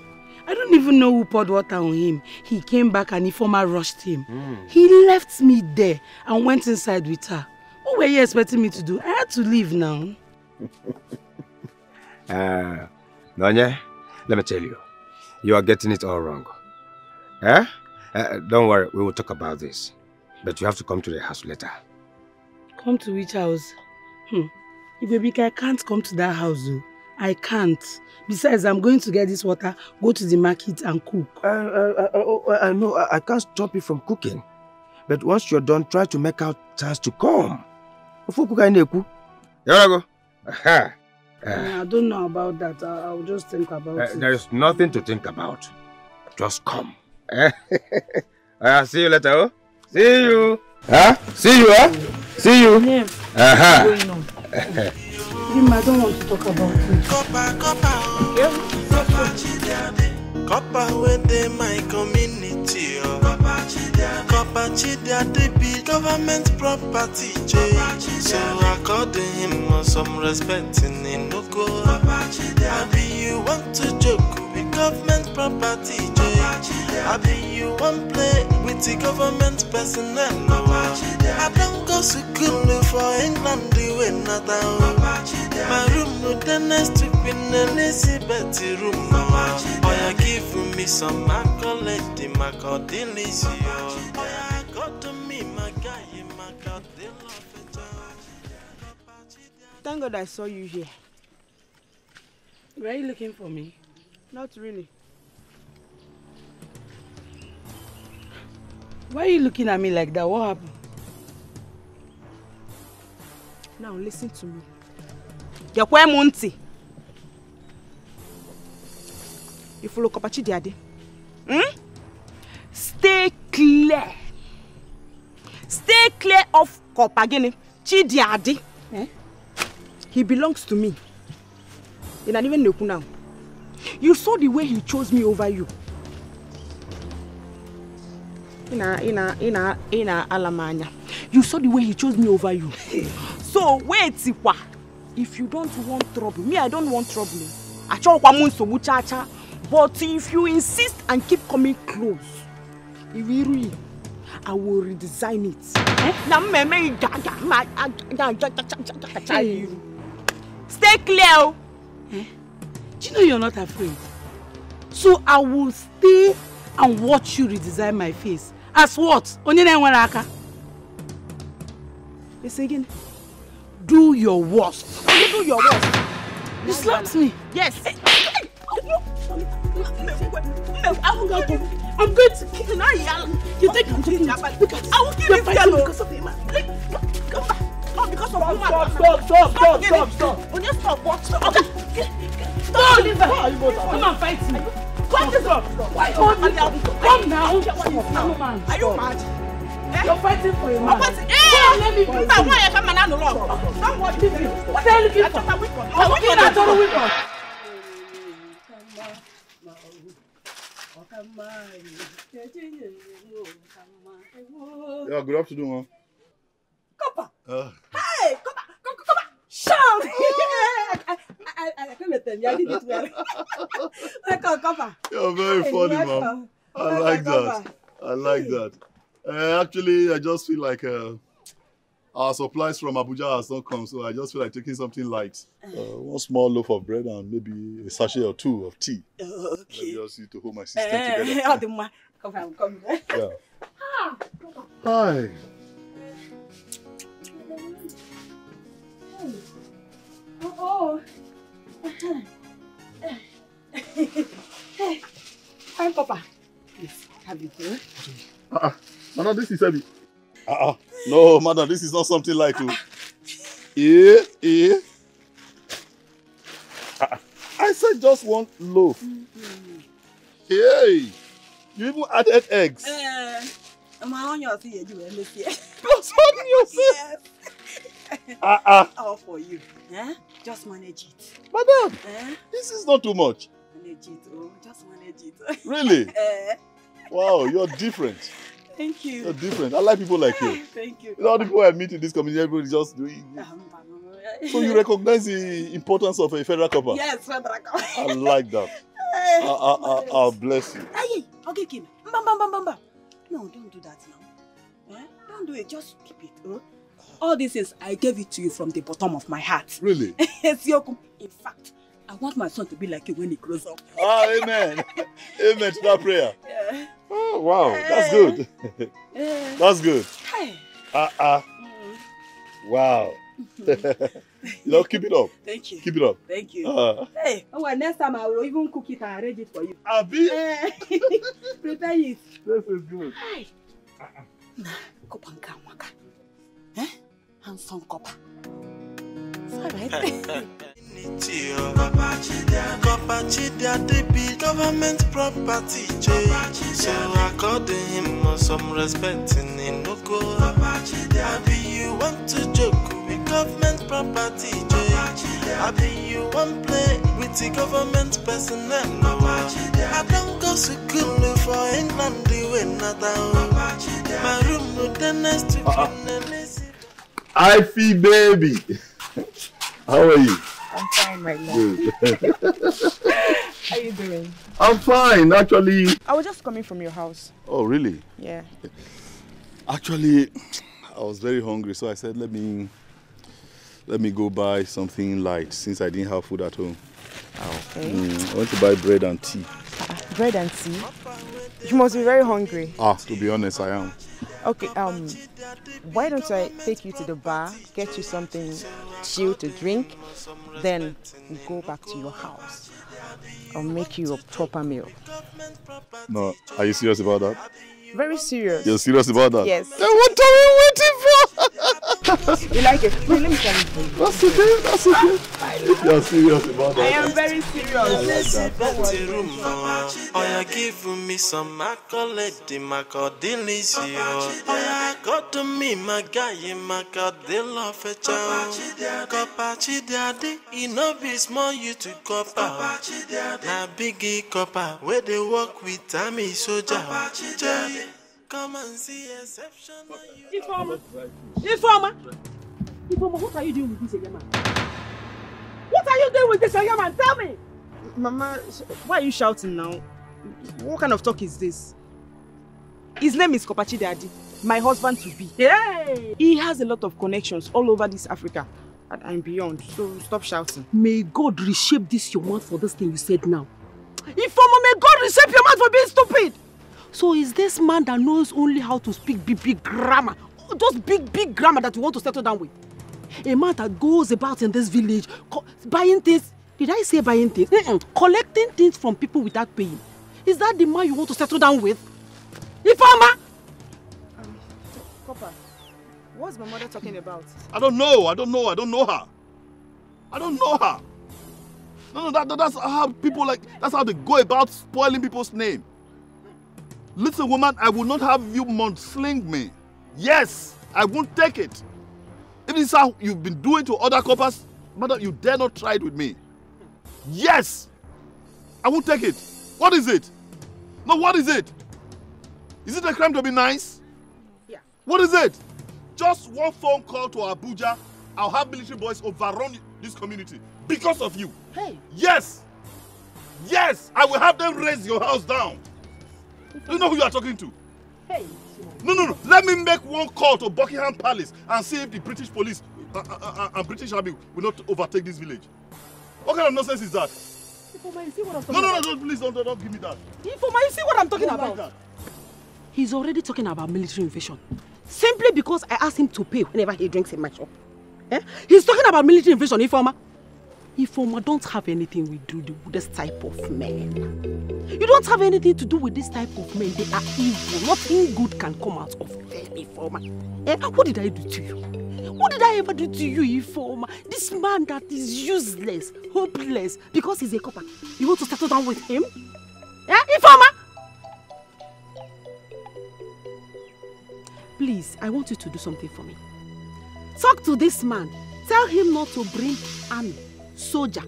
I don't even know who poured water on him. He came back and Informer rushed him. He left me there and went inside with her. What were you expecting me to do? I had to leave now. Nonye, let me tell you. You are getting it all wrong. Don't worry, we will talk about this. But you have to come to the house later. Come to which house? Ibebika, I can't come to that house though. I can't. Besides, I'm going to get this water, go to the market and cook. I know, I can't stop you from cooking. But once you're done, try to make out chance to come. Here I go. I don't know about that. I'll just think about it. There is nothing to think about. Just come. I'll see you later. Oh? See you. See you. See you. Yeah. Going on. I don't want to talk about it. Copper within my community. Copper CHIDIADI be government property. So according him some respect in Inojie. Maybe you want to joke with government property, I be you one play with the government personnel. I don't go to school for England, the not my room with the next to be Elizabeth room. Oh, you give me some accolade, my cordilis. Oh, you got to me, my guy, my cordilis. Thank God I saw you here. Were you looking for me? Not really. Why are you looking at me like that? What happened? Now listen to me. Yakwe Munti. You follow Copper CHIDIADI. Stay clear. Stay clear of Copper CHIDIADI. He belongs to me. You don't even know now. You saw the way he chose me over you. Ina alamanya. You saw the way he chose me over you. So wait, Siwa. If you don't want trouble, me I don't want trouble. But if you insist and keep coming close, I will redesign it. Stay clear. Do you know you're not afraid? So I will stay and watch you redesign my face. As what? Listen again. Do your worst. You do your worst. You slapped me. Yes. I'm going to kill you. You think I'm joking? I will kill this girl because of him. Come back. Not because of him. Stop. When you stop, what? Stop. Okay. Stop. Come and fight me. Come this up. Why hold me down? Come now. Are you mad? You're fighting for your man. Let me be. Why you come and don't watch me. What are you looking for? I'm looking at all weapons. Yeah, good afternoon, man. Copper. Hey, Copper. Shout. I can't let them. I did it well. Copper. You're very funny, man. I like that. Actually, I just feel like our supplies from Abuja has not come, so I just feel like taking something light. One small loaf of bread and maybe a sachet or two of tea. Okay. I just need to hold my system together. Come. Yeah. Hi. Oh. Hi, Papa. Yes, have you heard? Madam, this is heavy. No, madam, this is not something like you. I said just one loaf. Hey, you even added eggs. My own you Plus onions. Yes. All for you. Just manage it. Madam, this is not too much. Manage it. Oh, just manage it. Really? Wow, you're different. Thank you. You're different. I like people like you. Thank you. You know, all the people I meet in this community, everybody just doing it. So you recognize the importance of a federal copper? Yes, federal copper. I like that. I'll bless you. Okay, Kim. No, don't do that now. Don't do it. Just keep it. All this is, I gave it to you from the bottom of my heart. Really? In fact, I want my son to be like you when he grows up. Amen. Amen to that prayer. Yeah. Oh, wow. That's good. That's good. Wow. Keep it up. Thank you. Keep it up. Thank you. Hey, next time I will even cook it and arrange it for you. Abi? Prepare it. This is good. Handsome copper. It's alright. Copper CHIDIADI be government property, so according him some respect in Inojie. I be you want to joke with government property, I be you want play with the government personnel. I don't go to school for England, the way not my room with the next to Ify baby. How are you? I'm fine right now. Good. How are you doing? I'm fine, actually. I was just coming from your house. Oh, really? Yeah. Actually, I was very hungry, so I said, let me go buy something light since I didn't have food at home. Okay. I want to buy bread and tea. Bread and tea? You must be very hungry. To be honest, I am. Okay, why don't I take you to the bar, get you something chill to drink, then go back to your house. I'll make you a proper meal. No, are you serious about that? Very serious. You're serious about that? Yes. Then what are we waiting for? You like it? Wait, let me tell you. That's okay, that's okay. If you're serious about that. I am very serious. I like that. Oh, yeah, give me some accolade, my God, delicious. Oh, yeah, got to me, my guy, my God, they love a child. Copper CHIDIADI, Inojie small you to copper. Now biggie copper, where they work with Tammy soldier. Come and see exception. Informer, what are you doing with this young man? What are you doing with this young man? Tell me! Mama, why are you shouting now? What kind of talk is this? His name is CORPER CHIDIADI, my husband to be. Hey! He has a lot of connections all over this Africa and beyond, so stop shouting. May God reshape this your mouth for this thing you said now. Informer, may God reshape your mouth for being stupid! So is this man that knows only how to speak big grammar? Those big grammar that you want to settle down with? A man that goes about in this village buying things. Did I say buying things? Collecting things from people without paying. Is that the man you want to settle down with? Informer! CORPER, what's my mother talking about? I don't know her. No, that's how people that's how they go about spoiling people's name. Listen, woman, I will not have you mudsling me. Yes, I won't take it. If this is how you've been doing to other coppers, madam, you dare not try it with me. Yes, I won't take it. What is it? No, what is it? Is it a crime to be nice? Yeah. What is it? Just one phone call to Abuja, I'll have military boys overrun this community because of you. Hey. Yes, I will have them raise your house down. Do you know who you are talking to? Hey. No. Let me make one call to Buckingham Palace and see if the British police and British Army will not overtake this village. What kind of nonsense is that? Informer, you see what I'm talking about? No, please don't give me that. Informer, you see what I'm talking about? Like He's already talking about military invasion. Simply because I asked him to pay whenever he drinks in my shop. Eh? He's talking about military invasion, Informer. Informer, don't have anything we do with this type of men. You don't have anything to do with this type of men. They are evil. Nothing good can come out of them, Informer. Eh? What did I do to you? What did I ever do to you, Informer? This man that is useless, hopeless, because he's a copper. You want to settle down with him? Eh? Informer? Please, I want you to do something for me. Talk to this man. Tell him not to bring army, soldier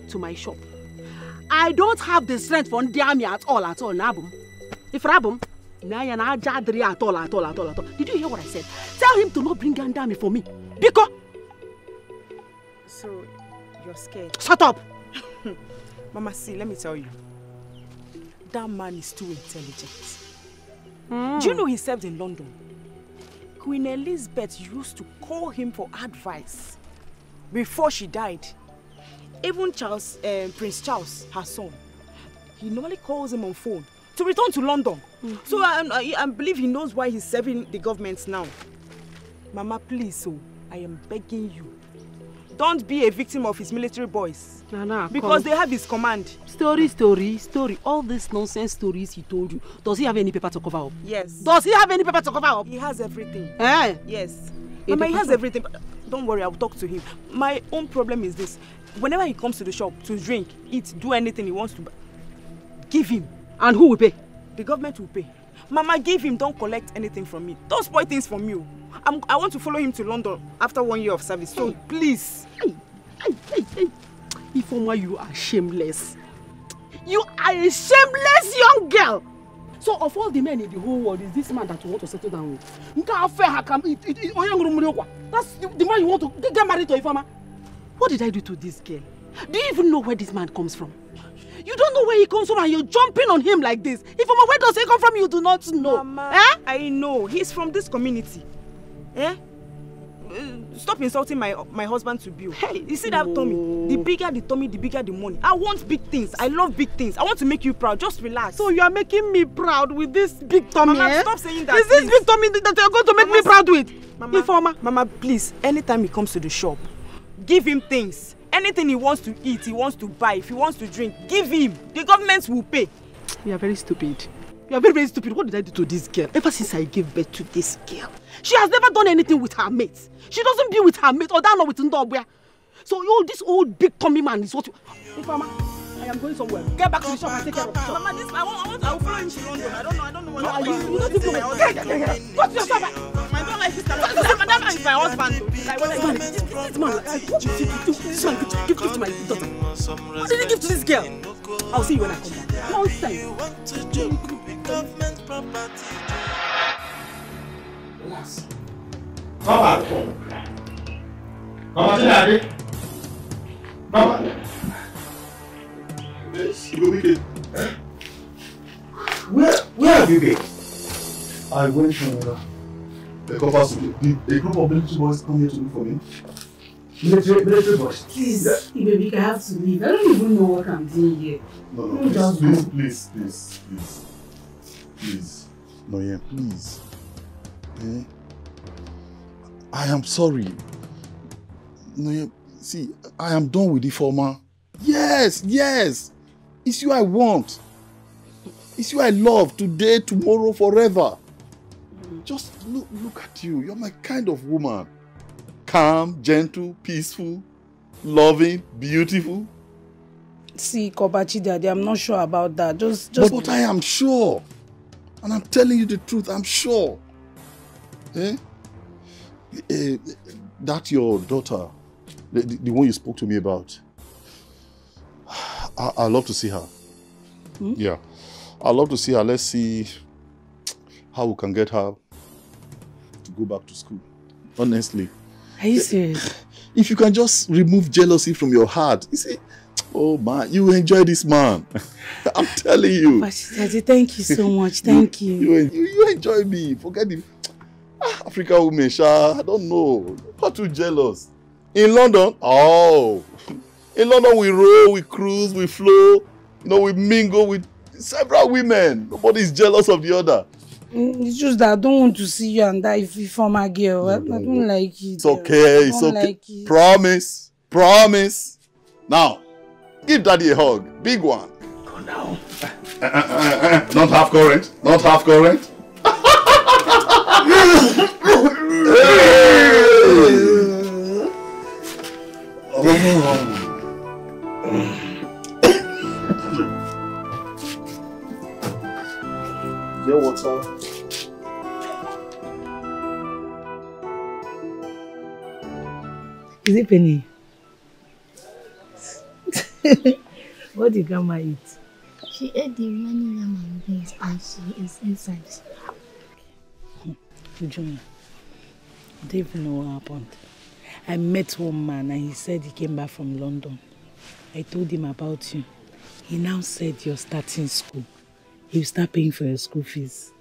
to my shop. I don't have the strength for the army at all, Nabum. If Rabum, at all. Did you hear what I said? Tell him to not bring an army for me. Because. So, you're scared? Shut up! Mama, see, let me tell you. That man is too intelligent. Do you know he served in London? Queen Elizabeth used to call him for advice before she died. Even Prince Charles, her son, he normally calls him on phone to return to London. So I believe he knows why he's serving the government now. Mama, please, I am begging you. Don't be a victim of his military boys. Nana, because they have his command. Story. All these nonsense stories he told you. Does he have any paper to cover up? Yes. Does he have any paper to cover up? He has everything. Eh? Yes. Mama, he has everything. But don't worry, I'll talk to him. My own problem is this. Whenever he comes to the shop to drink, eat, do anything he wants to, give him. And who will pay? The government will pay. Mama, give him. Don't collect anything from me. Don't spoil things from you. I want to follow him to London after 1 year of service. So please. Hey. Informer, you are shameless. You are a shameless young girl. So of all the men in the whole world, is this man that you want to settle down with? That's the man you want to get married to, Informer. What did I do to this girl? Do you even know where this man comes from? You don't know where he comes from and you're jumping on him like this. If Mama, where does he come from? You do not know. Mama, I know. He's from this community. Stop insulting my husband to be. Hey, you see that tummy? The bigger the tummy, the bigger the money. I want big things. I love big things. I want to make you proud. Just relax. So you are making me proud with this big tummy, Mama, stop saying that. Is this big tummy that you're going to make me proud with? Mama, please, anytime he comes to the shop, give him things. Anything he wants to eat, he wants to buy, if he wants to drink, give him. The government will pay. You are very stupid. You are very, very stupid. What did I do to this girl? Ever since I gave birth to this girl, she has never done anything with her mates. She doesn't be with her mates or down with Ndobwe. So this old big tummy man is what you... Hey, Mama, I am going somewhere. Get back to the shop and take care of the shop. Mama, I will follow him to London. I don't know what you don't even know. What's your shop? I don't like this. That man is my husband. Like, what this man, what did you do? This man give to my daughter. What did he give to this girl? I'll see you when I come back. Nonsense. Government property. Relax. Come back. Come on, Daddy. Come on. Yes, you go weekend. Where have you been? I went to the coppers. A group of military boys come here to look for me. Military boys? Please, baby, I have to leave. I don't even know what I'm doing here. No, please. No, yeah, please. Eh? I am sorry. No, yeah, see, I am done with the former. Yes. It's you I want. It's you I love today, tomorrow, forever. Just look at you. You're my kind of woman. Calm, gentle, peaceful, loving, beautiful. See, CHIDIADI, I'm not sure about that. Just... But I am sure. And I'm telling you the truth, I'm sure. That your daughter, the one you spoke to me about, I'd love to see her. Yeah. I'd love to see her. Let's see how we can get her to go back to school. Honestly. Are you serious? If you can just remove jealousy from your heart. You see, oh man, you enjoy this man. I'm telling you. CHIDIADI, thank you so much. Thank you. You enjoy me. Forget the African women, I don't know. Not too jealous. In London, in London we roll, we cruise, we flow. We mingle with several women. Nobody's jealous of the other. It's just that I don't want to see you and that if you form a girl. I don't like it. It's okay. It's okay. Like it. Promise. Now, give Daddy a hug. Big one. Go now. Not half current. Your water. Is it Penny? What did Grandma eat? She ate the remaining yam and beans and she is inside. Junior, I don't even know what happened. I met one man and he said he came back from London. I told him about you. He now said you're starting school. He'll start paying for your school fees.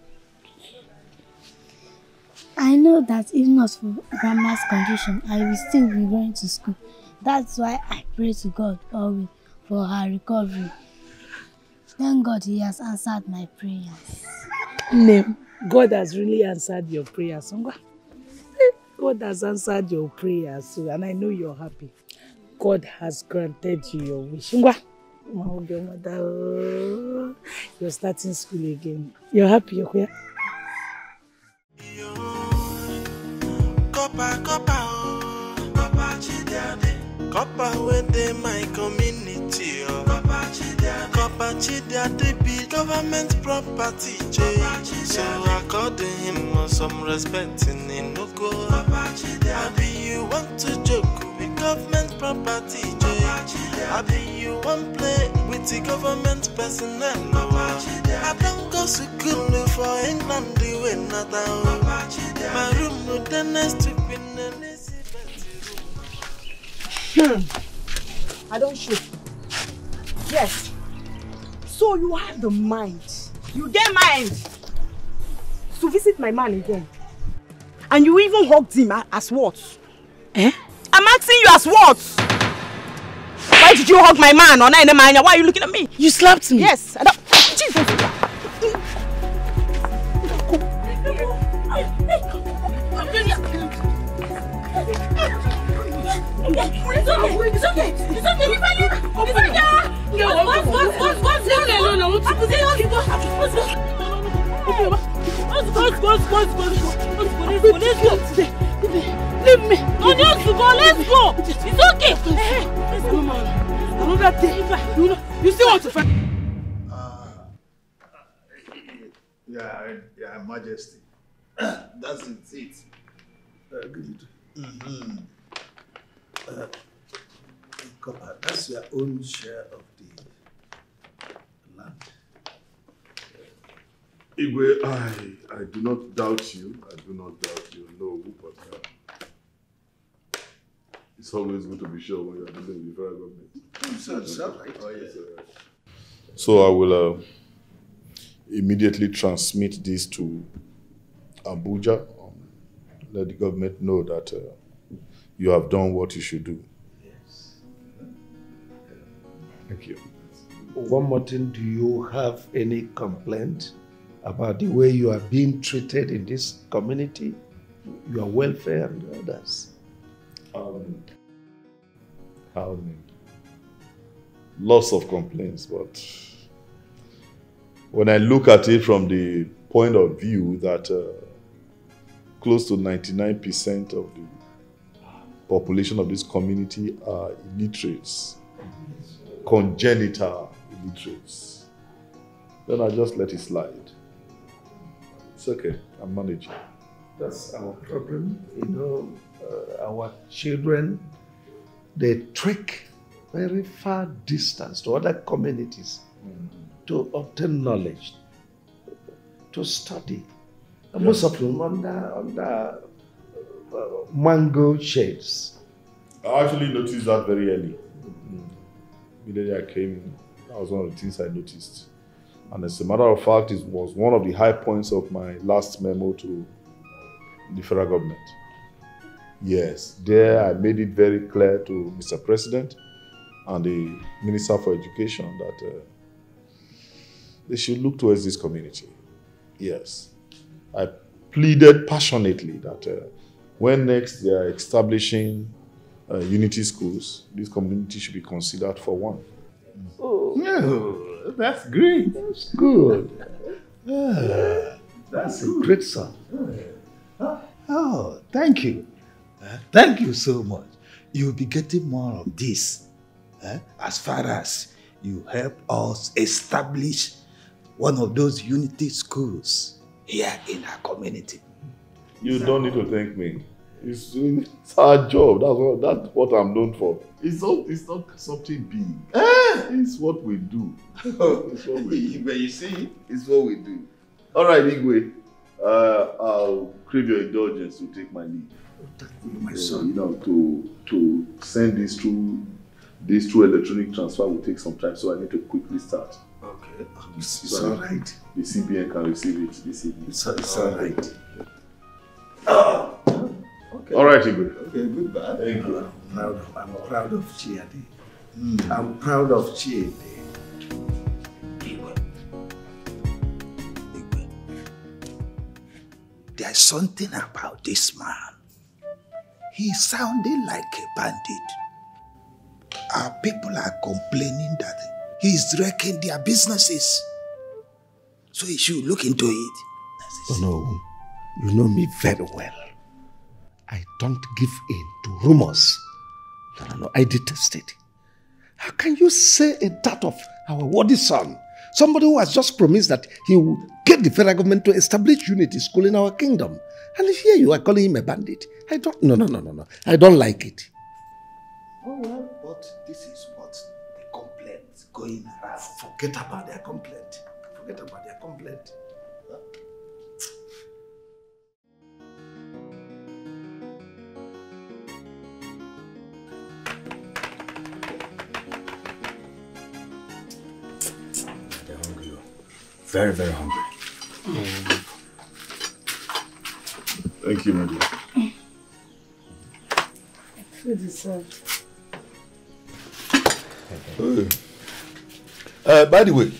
I know that if not for Grandma's condition, I will still be going to school. That's why I pray to God always for her recovery. Thank God he has answered my prayers. No, God has really answered your prayers. God has answered your prayers, and I know you're happy. God has granted you your wish. You're starting school again. You're happy, you're here? CORPER within my community. CORPER CHIDIADI be government property. So according him some respect in Inojie. I be you want to joke with government property. I be you want play with the government personnel. I don't go to school for England the way not down. My room with the next to Queen Elizabeth. I don't shoot. Yes, So you have the mind. You get mind to visit my man again. And you even hugged him as what? Eh? I'm asking you as what? Why did you hug my man? Why are you looking at me? You slapped me? Yes. Jesus. It's okay. Leave me. No need to go. Let's go. It's okay. Another day. You still want to fight? Yeah, Majesty. That's it. Good. Copper, that's your own share of the land. Igwe, I do not doubt you. No, but it's always good to be sure when you're dealing with the federal government. That's right. Oh, yes. So I will immediately transmit this to Abuja. Let the government know that you have done what you should do. Yes. Thank you. One more thing, do you have any complaint about the way you are being treated in this community? Your welfare and others? Lots of complaints, but when I look at it from the point of view that close to 99% of the population of this community are illiterates, congenital illiterates, then I just let it slide. It's okay, I'm managing. That's our problem. Our children, they trek very far distance to other communities to obtain knowledge, to study. And most of them under mango shades. I actually noticed that very early. Immediately I came in, that was one of the things I noticed. And as a matter of fact, it was one of the high points of my last memo to the federal government. Yes, there I made it very clear to Mr. President and the Minister for Education that they should look towards this community. Yes. I pleaded passionately that when next they are establishing unity schools, this community should be considered for one. Oh, no, that's great. That's good. That's a great son. Oh, thank you. Thank you so much. You'll be getting more of this as far as you help us establish one of those unity schools here in our community. You don't need to thank me. It's our job. That's what I'm known for. It's not something big. It's what we do. It's what we do. But you see, it's what we do. All right, Igwe. I'll crave your indulgence to take my leave. Thank you, my son. To send this through electronic transfer will take some time, so I need to quickly start. Okay. It's all right. The CBN can receive it this evening. It's all right. Okay. All right, Igwe. Okay, goodbye. Thank you. I'm proud of CHIDIADI. I'm proud of CHIDIADI. There's something about this man. He's sounding like a bandit. Our people are complaining that he's wrecking their businesses. So you should look into it. Oh no, you know me very well. I don't give in to rumors. No, I detest it. How can you say a that of our worthy son? Somebody who has just promised that he will get the federal government to establish unity school in our kingdom. And here you are calling him a bandit. No. I don't like it. Oh well, but this is what the complaint going around. Forget about their complaint. Huh? very, very hungry. Thank you, my dear. Food is served. By the way,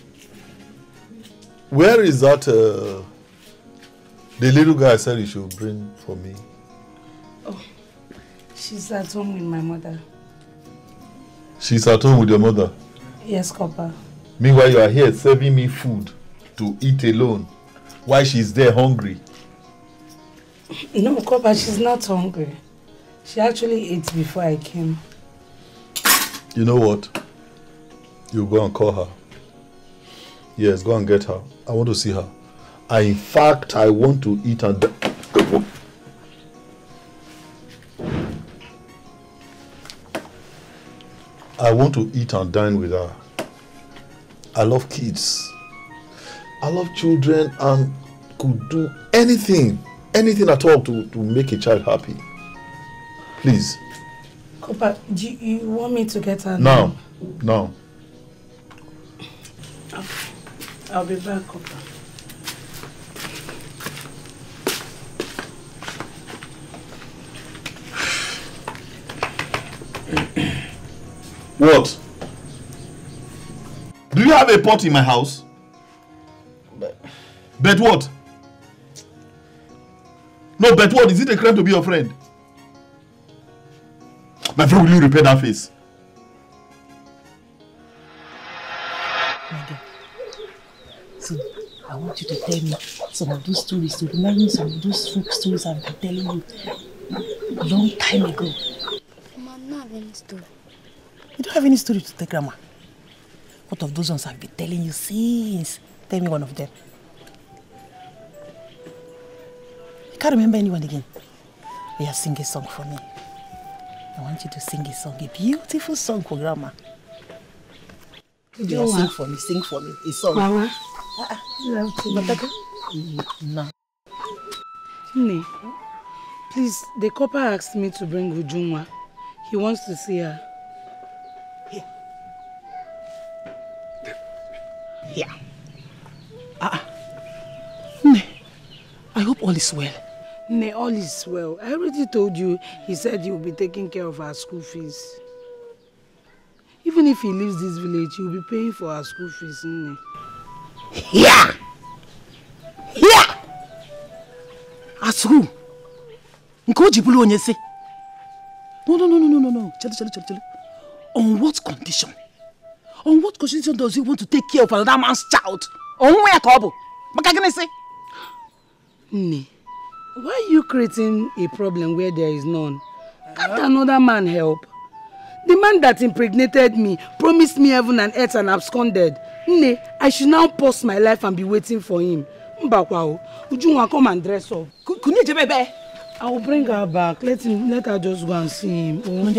where is that the little guy I said you should bring for me? Oh, she's at home with my mother. She's at home with your mother? Yes, Copper. Meanwhile, you are here serving me food to eat alone while she's there hungry. No, Copper, she's not hungry. She actually ate before I came. You know what? You go and call her. Yes, go and get her. I want to see her. In fact, I want to eat and... I want to eat and dine with her. I love kids. I love children and could do anything at all to make a child happy. Please. Copper, do you want me to get her now? Now. Okay. I'll be back, Copper. What? Do you have a pot in my house? Bet what? No, bet what? Is it a crime to be your friend? My friend, will you repair that face? See, I want you to tell me some of those stories, to remind me some of those folk stories I've been telling you a long time ago. Mama, I don't have any story. You don't have any story to tell Grandma? What of those ones I've been telling you since? Tell me one of them. I can't remember anyone again. Yeah, sing a song for me. I want you to sing a song, a beautiful song for Grandma. You sing for me, a song. Mama. No. Nee, please, the copper asked me to bring Ujunwa. He wants to see her. Here. Nee, I hope all is well. Nee, all is well. I already told you, he said he will be taking care of our school fees. Even if he leaves this village, he will be paying for our school fees. Nee. Here! Here! As who? Nkoji Bulu Onyese. No. Chale. On what condition? On what condition does he want to take care of another man's child? On where, Kobo? Makagene? Nee, why are you creating a problem where there is none? Can't another man help? The man that impregnated me, promised me heaven and earth and absconded. Nee, I should now pause my life and be waiting for him. Mbakwao, Ujunwa, come and dress up. I will bring her back. Let her just go and see him. Oh.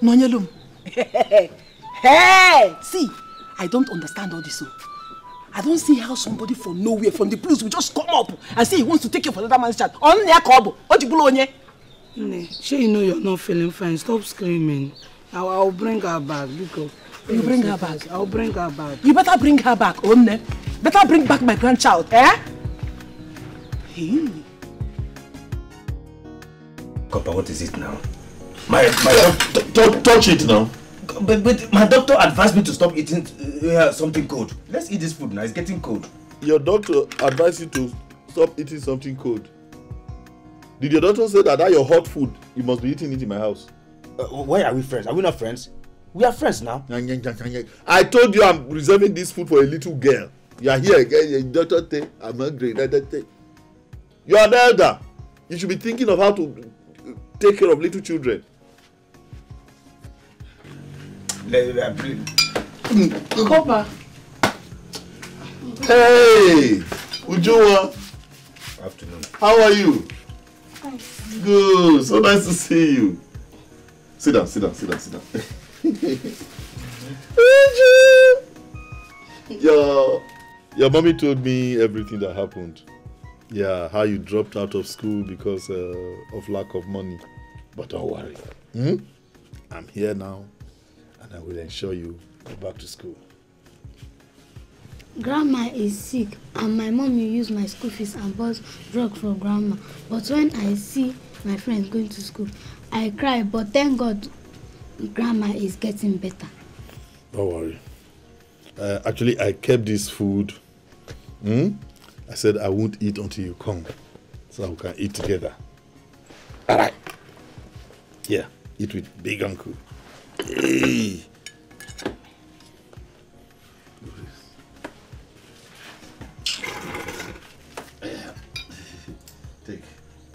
Nonyelum. Hey! See, I don't understand all this. I don't see how somebody from nowhere, from the blues, will just come up and say he wants to take you for another man's child. On their kobo. What you blow on? Sure, you know you're not feeling fine. Stop screaming. I'll bring her back. Because you bring her back? I'll bring her back. You better bring her back, Onne. Better bring back my grandchild, eh? Hey. Copper, what is it now? Touch it now. But my doctor advised me to stop eating something cold. Let's eat this food now. It's getting cold. Your doctor advised you to stop eating something cold. Did your doctor say that your hot food, you must be eating it in my house? Why are we friends? Are we not friends? We are friends now. I told you I'm reserving this food for a little girl. You are here again, doctor. I'm hungry. You are the elder. You should be thinking of how to take care of little children. Copper. Hey, Ujunwa. Afternoon. How are you? Good. So nice to see you. Sit down. Your mommy told me everything that happened. Yeah, how you dropped out of school because of lack of money. But don't worry. I'm here now, and I will ensure you go back to school. Grandma is sick and my mom will use my school fees and bought drug for grandma. But when I see my friends going to school, I cry. But thank God, grandma is getting better. Don't worry. Actually, I kept this food. I said I won't eat until you come, so we can eat together. All right. Yeah, eat with big uncle. Hey. Take,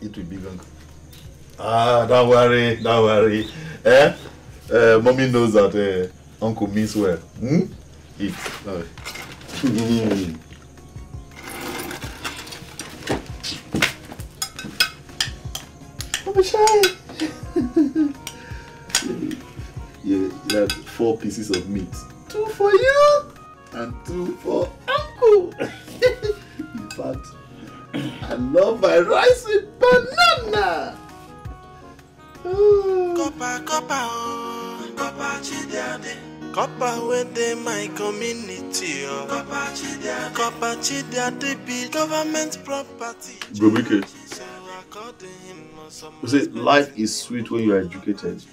eat with big uncle. Ah, don't worry. Mommy knows that uncle means well. Eat. You had 4 pieces of meat. 2 for you and 2 for uncle. In fact, I love my rice with banana. Copper CHIDIADI. Copper within my community. Copper CHIDIADI be government property. Gobike. You see, life is sweet when you are educated.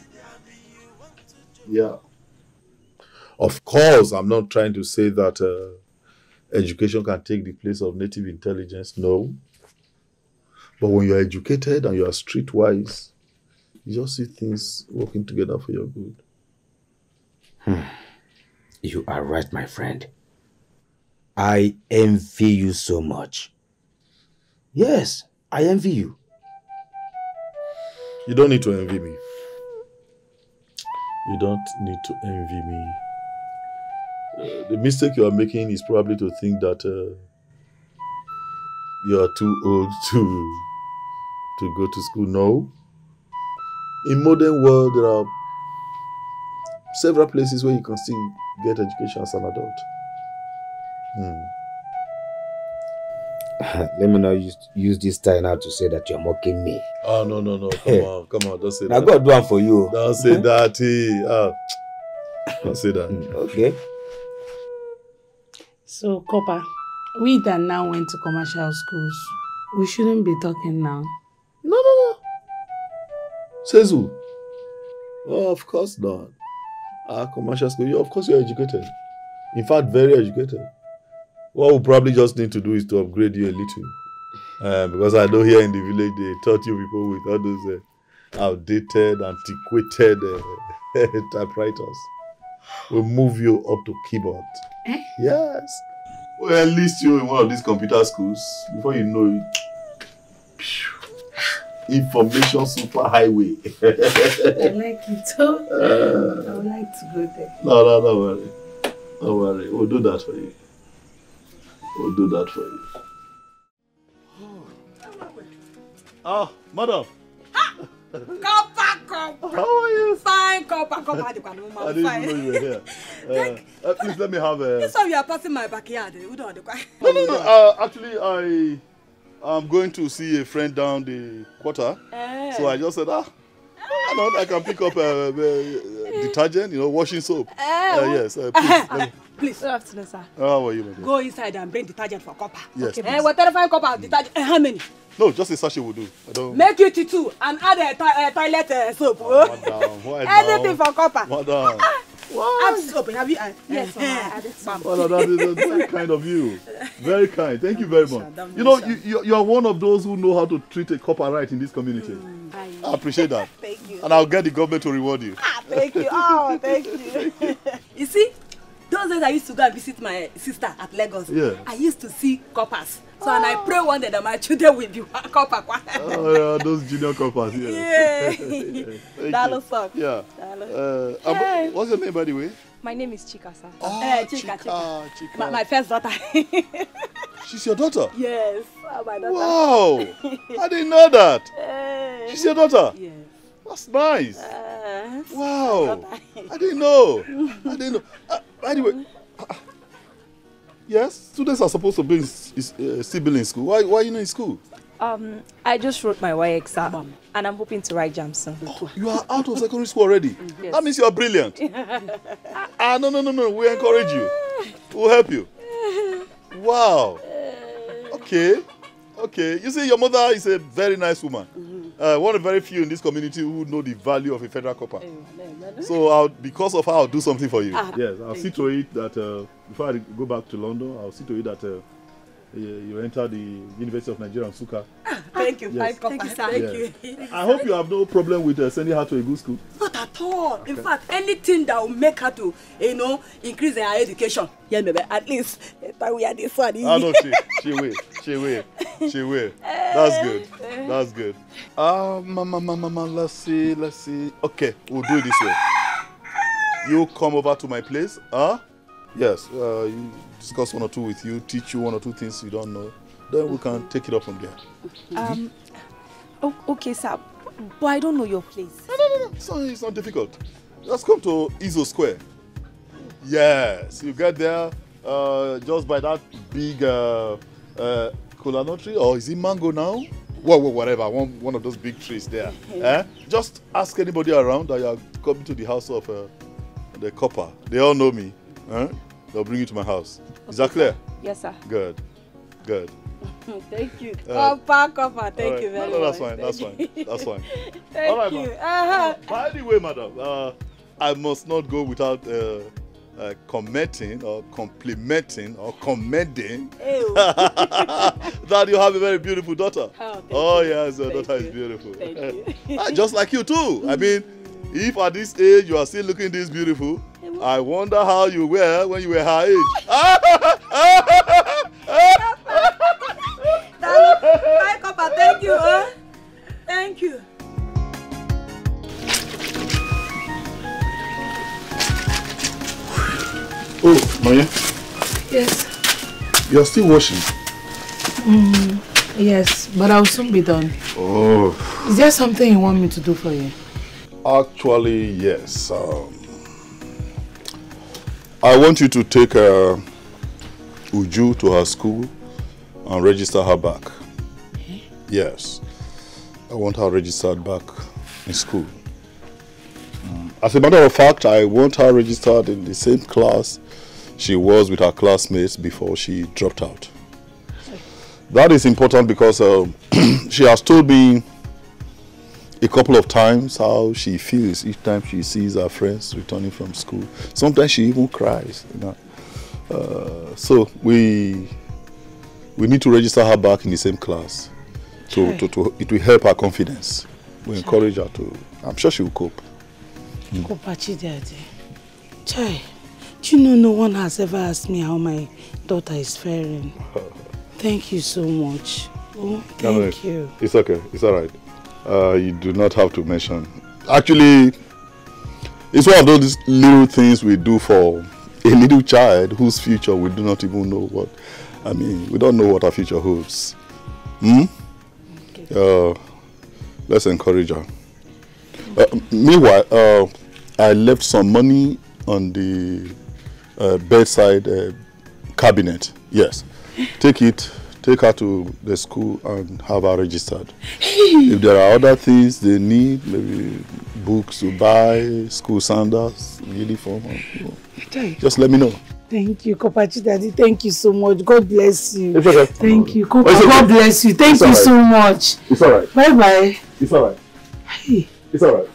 Yeah. Of course, I'm not trying to say that education can take the place of native intelligence. No. But when you are educated and you are streetwise, you just see things working together for your good. You are right, my friend. I envy you so much. Yes, I envy you. You don't need to envy me. You don't need to envy me. The mistake you are making is probably to think that you are too old to go to school. No. In modern world, there are several places where you can still get education as an adult. Let me not use this time now to say that you're mocking me. Oh, no. Come on, don't say that. I got one for you. Don't say that. Don't say that. Okay. So, Copper, we that now went to commercial schools, we shouldn't be talking now. No. Says who? Oh, of course not. Commercial school, of course you're educated. In fact, very educated. What we probably just need to do is to upgrade you a little. Because I know here in the village, they taught you people with all those outdated, antiquated typewriters. We'll move you up to keyboard. Yes. We'll enlist you in one of these computer schools. Before you know it, information superhighway. I like it too. I would like to go there. No, don't worry. Don't worry. We'll do that for you. Oh, madam. Copper. How are you? Fine, Copper. I didn't even know you were here. Please let me have a... This one you are passing my backyard. We don't want to No. Actually, I'm going to see a friend down the quarter. So I just said, I can pick up detergent, washing soap. Yes, please. Good afternoon, sir. How are you, my dear? Go inside and bring detergent for Copper. Yes. Okay, whatever find Copper detergent. How many? No, just a sachet will do. I don't... Make it 2 and add a toilet soap. Madam, why anything now? for Copper. Madam. What? I'm soap. Have you? Yes, I added some. Oh, that is very kind of you. Very kind. Thank you very much. You are one of those who know how to treat a copper right in this community. I appreciate that. Thank you. And I'll get the government to reward you. Thank you. Oh, thank you. You see, those days I used to go and visit my sister at Lagos. Yeah. I used to see coppers. So and I pray one day that my children will be copper. Oh yeah, those junior coppers. Yeah. That looks up. Yeah. What's your name, by the way? My name is Chika, sir. Oh, Chika. My first daughter. She's your daughter? Yes, my daughter. Wow, I didn't know that. She's your daughter? Yes. That's nice. Wow, I didn't know. By the way, yes, students are supposed to be still in school. Why are you not in school? I just wrote my YX exam and I'm hoping to write JAM soon. Oh, you are out of secondary school already? Yes. That means you are brilliant. No, we encourage you. We'll help you. Wow. Okay. Okay. You see, your mother is a very nice woman. One of the very few in this community who know the value of a federal copper. So, because of her, I'll do something for you. Yes, I'll see to it that before I go back to London, I'll see to it that you enter the University of Nigeria, Nsukka. Thank you. Yes. Thank you, sir. Thank you. I hope you have no problem with sending her to a good school. Not at all. Okay. In fact, anything that will make her to, increase her education. Yeah, maybe at least we are this one. Ah, no, she will. That's good. That's good. Mama, let's see. Okay, we'll do it this way. You come over to my place, Yes, you discuss one or two with you, teach you one or two things you don't know. Then we can take it up from there. Okay, sir. But I don't know your place. No. It's not difficult. Just come to Izo Square. Yes, you get there just by that big kola nut tree, or is it mango now? Whatever, one of those big trees there. Just ask anybody around that you are coming to the house of the CORPER. They all know me. They'll bring you to my house. Is that clear? Yes, sir. Good. Thank you. CORPER. Thank you very much. That's fine. Thank all right, you. By the way, madam, I must not go without commenting or complimenting or commending that you have a very beautiful daughter. Yes, your daughter is beautiful. Thank you. Just like you too. I mean, if at this age you are still looking this beautiful, I wonder how you were when you were her age. Bye, CORPER. Thank you. Thank you. Oh, Maya. Yes. You're still washing? Yes, but I'll soon be done. Oh. Is there something you want me to do for you? Actually, yes. I want you to take Uju to her school and register her back. Yes. I want her registered back in school. As a matter of fact, I want her registered in the same class she was with her classmates before she dropped out. That is important because she has told me a couple of times how she feels each time she sees her friends returning from school. Sometimes she even cries, so we need to register her back in the same class. It will help her confidence. We encourage her to. I'm sure she will cope. CORPER CHIDIADI. Chai, do you know no one has ever asked me how my daughter is faring? Thank you so much. Oh, thank you. It's okay. It's all right. You do not have to mention. Actually, it's one of those little things we do for a little child whose future we do not even know what. I mean, we don't know what our future holds. Okay. Let's encourage her. Meanwhile, I left some money on the bedside cabinet. Yes. Take it. Take her to the school and have her registered. If there are other things they need, maybe books to buy, school sandals, uniform, just let me know. Thank you, CORPER CHIDIADI. Thank you so much. God bless you. It's okay. Thank you, CORPER. God bless you. Thank you so much. It's all right. Bye-bye. It's all right. Hey. It's all right.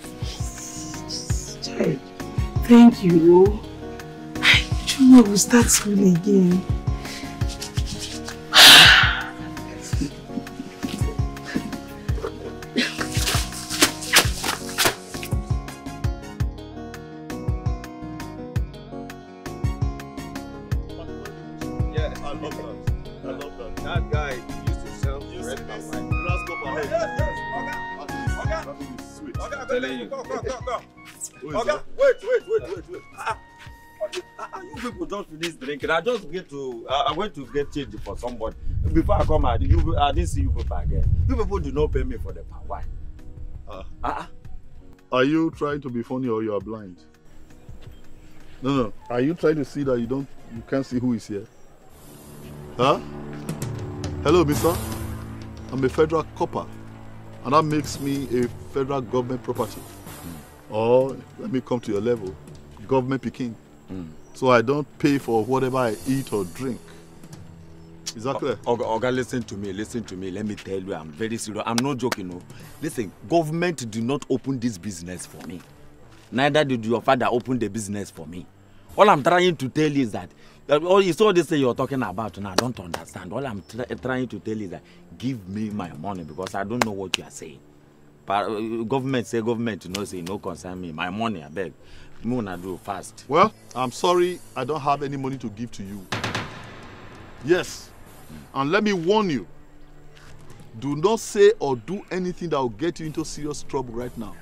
Thank you. You know we'll start school again. Okay, wait. You people just finish drinking. I went to get change for somebody. Before I come out, I didn't see you people again. You people do not pay me for the power. Why? Are you trying to be funny or you are blind? No. Are you trying to see that you can't see who is here? Huh? Hello, mister. I'm a federal CORPER, and that makes me a federal government property. Or let me come to your level, government picking. So I don't pay for whatever I eat or drink. Is that clear? Oga, listen to me. Let me tell you, I'm very serious. I'm not joking, no. Listen, government did not open this business for me. Neither did your father open the business for me. All I'm trying to tell you is that, it's all this thing you're talking about now, I don't understand. All I'm trying to tell you is that, give me my money, because I don't know what you are saying. But government, say no concern me. My money, I beg. Me wanna do fast. Well, I'm sorry, I don't have any money to give to you. Yes, and let me warn you, do not say or do anything that will get you into serious trouble right now.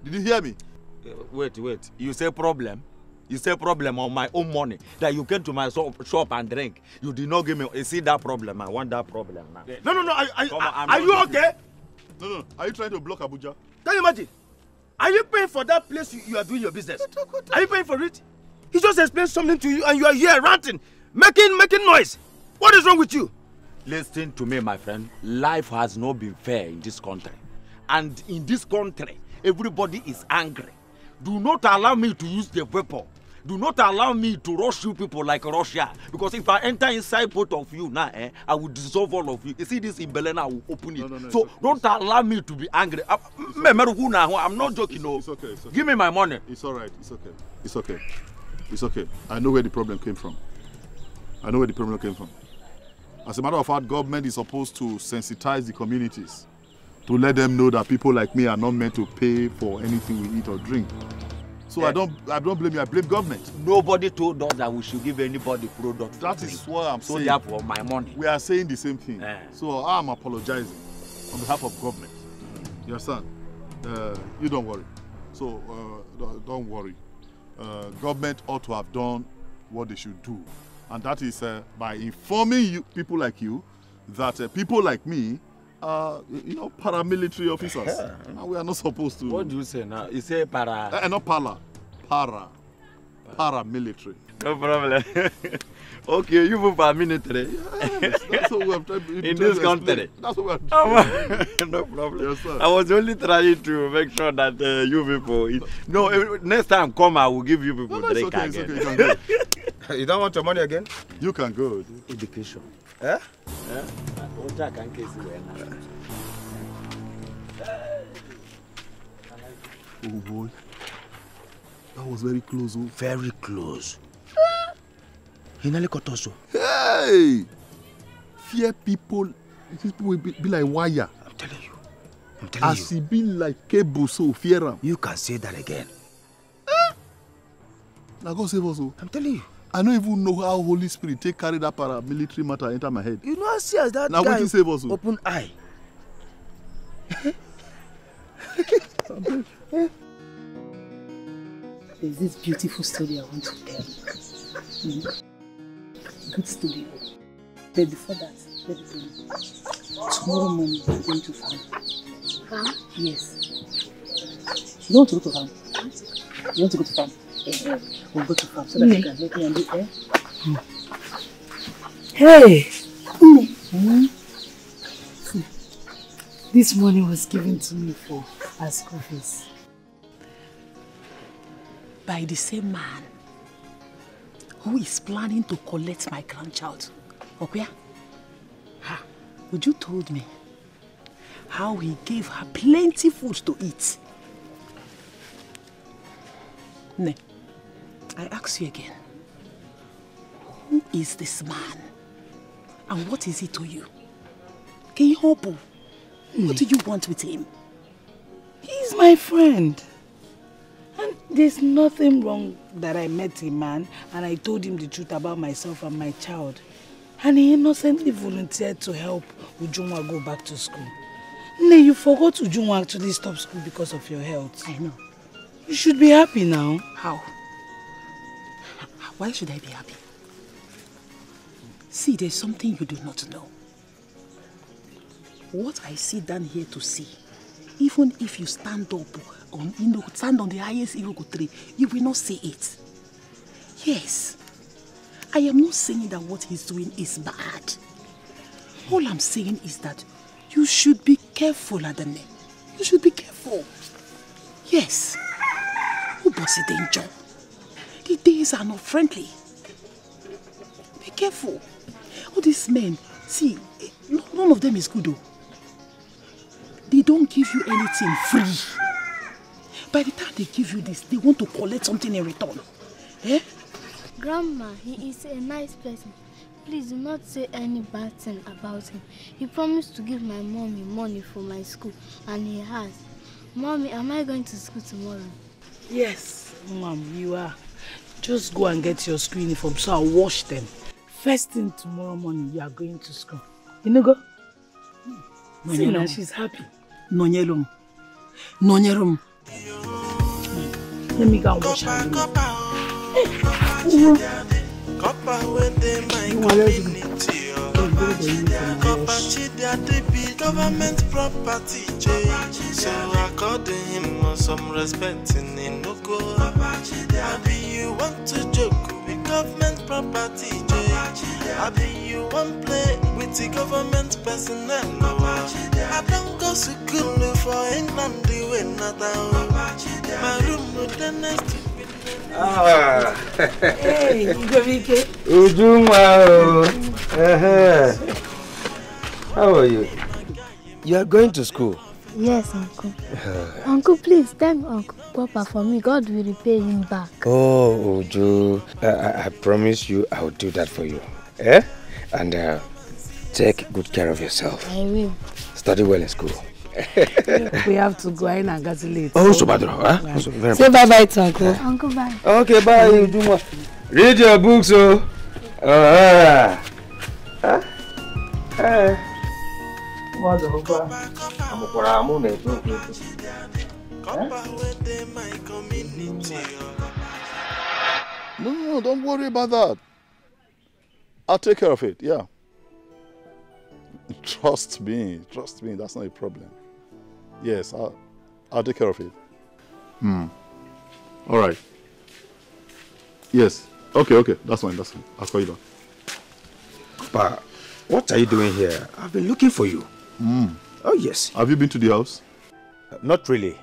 Did you hear me? Wait. You say problem? You say problem on my own money that you came to my shop and drink. You did not give me. You see that problem? I want that problem now. No. Are you okay? No. Are you trying to block Abuja? Can you imagine? Are you paying for that place you are doing your business? Are you paying for it? He just explained something to you and you are here ranting, making noise. What is wrong with you? Listen to me, my friend. Life has not been fair in this country. And in this country, everybody is angry. Do not allow me to use the weapon. Do not allow me to rush you people like Russia. Because if I enter inside both of you now, I will dissolve all of you. You see this in Belen, I will open it. No, so don't allow me to be angry. I'm not joking. No. It's okay. Give me my money. It's all right. It's okay. I know where the problem came from. As a matter of fact, government is supposed to sensitize the communities to let them know that people like me are not meant to pay for anything we eat or drink. So I don't blame you, I blame government. Nobody told us that we should give anybody product. That is what I'm saying. So therefore, my money. We are saying the same thing. So I'm apologizing on behalf of government. You understand? You don't worry. So don't worry. Government ought to have done what they should do. And that is by informing you, people like you, that people like me are, paramilitary officers. And we are not supposed to. What do you say now? You say para. Not paramilitary. No problem. Okay, you move paramilitary. Yes, that's what we have tried in this country. That's what we have tried. No problem. Yes, sir. I was only trying to make sure that you people. No, next time come, I will give you people drink again. It's okay. You can go. You don't want your money again? You can go. Education. Eh? Oh boy, that was very close. Oh. Very close. He nearly cut us. Hey! Fear people. These people will be like wire. I'm telling you. As he be like cable, so fear him. You can say that again. Now God save us. I'm telling you. I don't even know how Holy Spirit take carry that paramilitary matter enter my head. You know, see as that now guy save us. Open eye. There's this beautiful story I want to tell you. Good story. But before that, let me tell you. Tomorrow morning, we're going to farm. Farm? Yes. You want to go to farm? You want to go to farm? We'll go to farm so that you can let me and do Hey! This money was given to me for our school fees. By the same man who is planning to collect my grandchild. Okay? Would you told me how he gave her plenty food to eat? Ne, I ask you again. Who is this man? And what is he to you? Can you help him? What do you want with him? He's my friend. And there's nothing wrong that I met a man and I told him the truth about myself and my child. And he innocently volunteered to help Ujunwa go back to school. Ne, you forgot Ujunwa actually stopped school because of your health. I know. You should be happy now. How? Why should I be happy? See, there's something you do not know. What I sit down here to see, even if you stand up, stand on the highest Iroko tree, you will not see it. Yes, I am not saying that what he's doing is bad. All I'm saying is that you should be careful, Adane. You should be careful. Yes. Who was the danger? The days are not friendly. Be careful. All these men, see, none of them is good though. They don't give you anything free. By the time they give you this, they want to collect something in return. Eh? Grandma, he is a nice person. Please do not say any bad thing about him. He promised to give my mommy money for my school, and he has. Mommy, am I going to school tomorrow? Yes, Mom, you are. Just go and get your school uniform so I'll wash them. First thing tomorrow morning, you are going to school. You know, go? See now, she's happy. Nonyerum. Nonyerum. Let me go and wash her. CORPER with the my community. CORPER CHIDIADI be government property. So according him some respect in no go. Abi you want to joke with government property. Abi you want play with the government personnel. I don't go to school for England the way not my room with the next. Hey, Igobike. Ujuma. How are you? You are going to school? Yes, Uncle. Uncle, please thank Uncle CORPER for me. God will repay him back. Oh, Uju. I promise you I will do that for you. Eh? And take good care of yourself. I will. Study well in school. We have to go in and get late. Oh, so bad, huh? Say bye-bye to Uncle. Uncle, bye. Okay, bye, Ujuma. Read your books, oh. No, don't worry about that. I'll take care of it, yeah. Trust me, that's not a problem. Yes, I'll take care of it. All right. Yes. Okay, that's fine. I'll call you back. Papa, what are you doing here? I've been looking for you. Oh, yes. Have you been to the house? Not really.